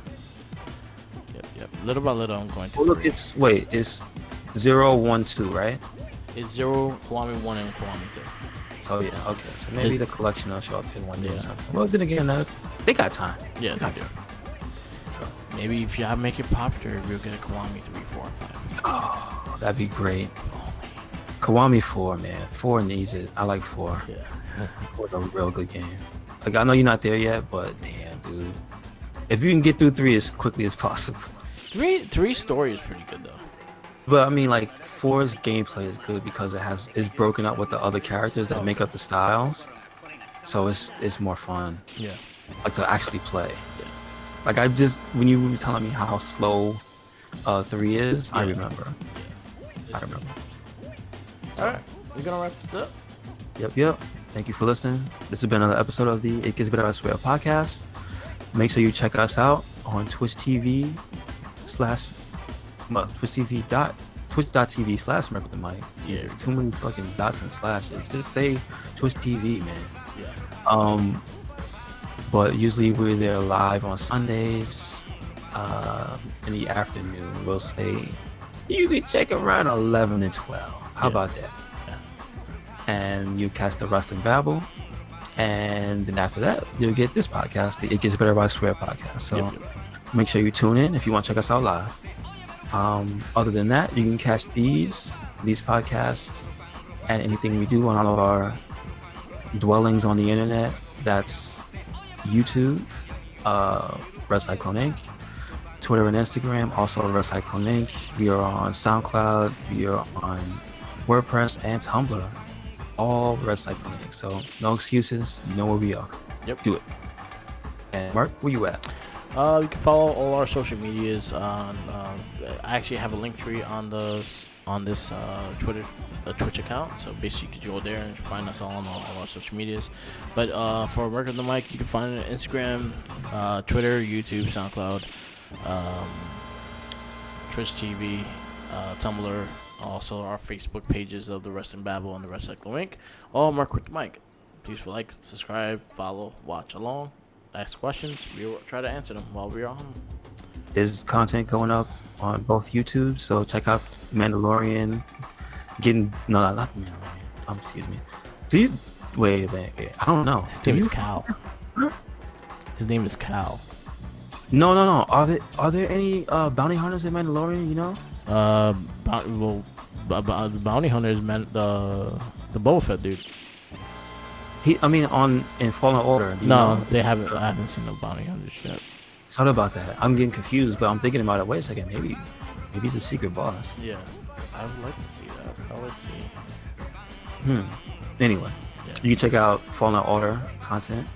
Yep. Little by little, I'm going to. Oh, look, 3. it's 0, 1, 2, right? It's 0, Kiwami 1, and Kiwami 2. So yeah, okay. So maybe the collection will show up here one day Yeah. or something. Well, then again, they got time. Yeah, They got time. So maybe if you make it popular, we'll get a Kiwami 3, 4, and 5. oh, that'd be great. If only. Kiwami 4, man. 4 needs it. I like 4. Yeah. 4's a real good game. Like, I know you're not there yet, but damn, dude. If you can get through 3 as quickly as possible. 3 story is pretty good though. But I mean, like, 4's gameplay is good because it's broken up with the other characters that make up the styles. So it's more fun. Yeah. Like, to actually play. Yeah. Like, when you were telling me how slow 3 is, I remember. Yeah. I remember. Alright, we're gonna wrap this up. Yep. Thank you for listening. This has been another episode of the It Gets Better, I Swear podcast. Make sure you check us out on twitch.tv/Merc with the mic. Jesus, too many fucking dots and slashes. Just say Twitch TV, man. Yeah. But usually we're there live on Sundays in the afternoon. We'll say you can check around 11 and 12. How about that? Yeah. And you catch the Rust and Babble. And then after that, you'll get this podcast, the It Gets Better by Swear podcast. So make sure you tune in if you want to check us out live. Other than that, you can catch these podcasts and anything we do on all of our dwellings on the internet. That's YouTube, RedCycloneInc, Twitter and Instagram, also RedCycloneInc. We are on SoundCloud, we are on WordPress and Tumblr, all RedCycloneInc. So no excuses, you know where we are. Yep. Do it. And Mark, where you at? You can follow all our social medias on. I actually have a link tree on this Twitter, Twitch account. So basically, you can go there and find us all on all our social medias. But for Merc on the Mic, you can find it on Instagram, Twitter, YouTube, SoundCloud, Twitch TV, Tumblr. Also, our Facebook pages of the Rest and Babble and the RedCycloneInc. All Merc with the Mic. Please like, subscribe, follow, watch along. Ask questions. We will try to answer them while we're on. There's content going up on both YouTube, so check out Mandalorian. Not Mandalorian. Excuse me. Do you wait? I don't know. His name is Cal. His name is Cal. No. Are there any bounty hunters in Mandalorian? You know? The bounty hunter is the Boba Fett dude. In Fallen Order. No, they haven't. I haven't seen no bounty hunters yet. Sorry about that. I'm getting confused, but I'm thinking about it. Wait a second. Maybe he's a secret boss. Yeah, I would like to see that. Let's see. Anyway, Yeah. you can check out Fallen Order content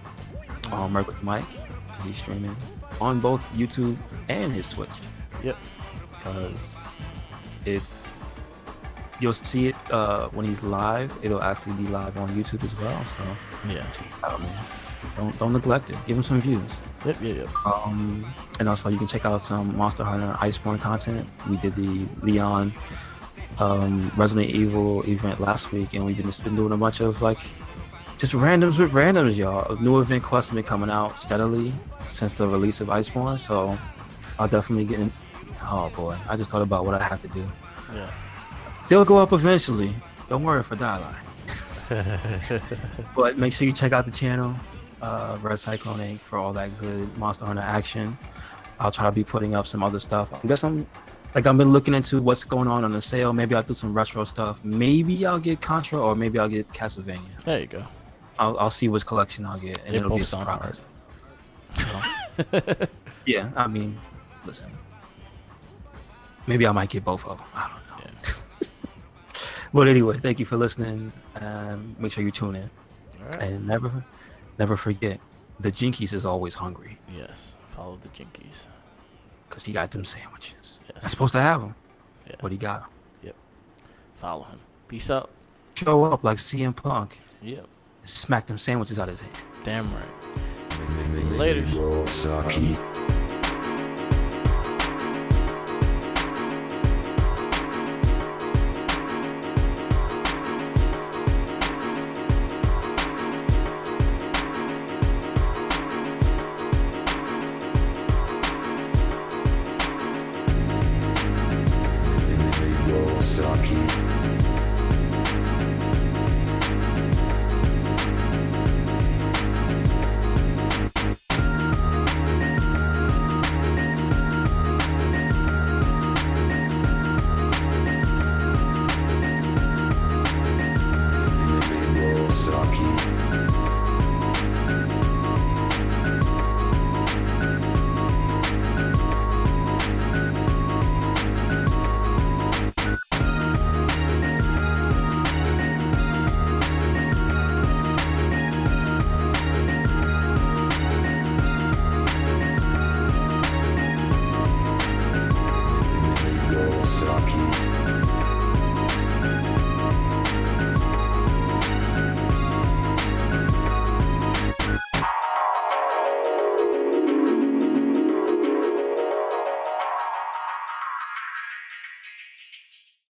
on Merc with the Mic because he's streaming on both YouTube and his Twitch. Yep. Because you'll see it when he's live. It'll actually be live on YouTube as well. So Yeah. oh man, don't neglect it. Give him some views. Yep. And also you can check out some Monster Hunter Iceborne content. We did the Leon Resident Evil event last week, and we've just been doing a bunch of just randoms with randoms, y'all. A new event quests have been coming out steadily since the release of Iceborne, so I'll definitely get in. Oh boy, I just thought about what I have to do. Yeah. They'll go up eventually. Don't worry if I die. But make sure you check out the channel, RedCycloneInc, for all that good Monster Hunter action. I'll try to be putting up some other stuff. I've been looking into what's going on the sale. Maybe I'll do some retro stuff. Maybe I'll get Contra, or maybe I'll get Castlevania. There you go. I'll see which collection I'll get, and it'll be a surprise. So, yeah, listen. Maybe I might get both of them. I don't know. Yeah. But anyway, thank you for listening. Make sure you tune in. All right. And never forget, the Jinkies is always hungry. Yes. Follow the Jinkies. Because he got them sandwiches. Yes. I'm supposed to have them. Yeah. But he got them. Yep. Follow him. Peace out. Show up like CM Punk. Yep. Smack them sandwiches out his head. Damn right. Later. Sucky.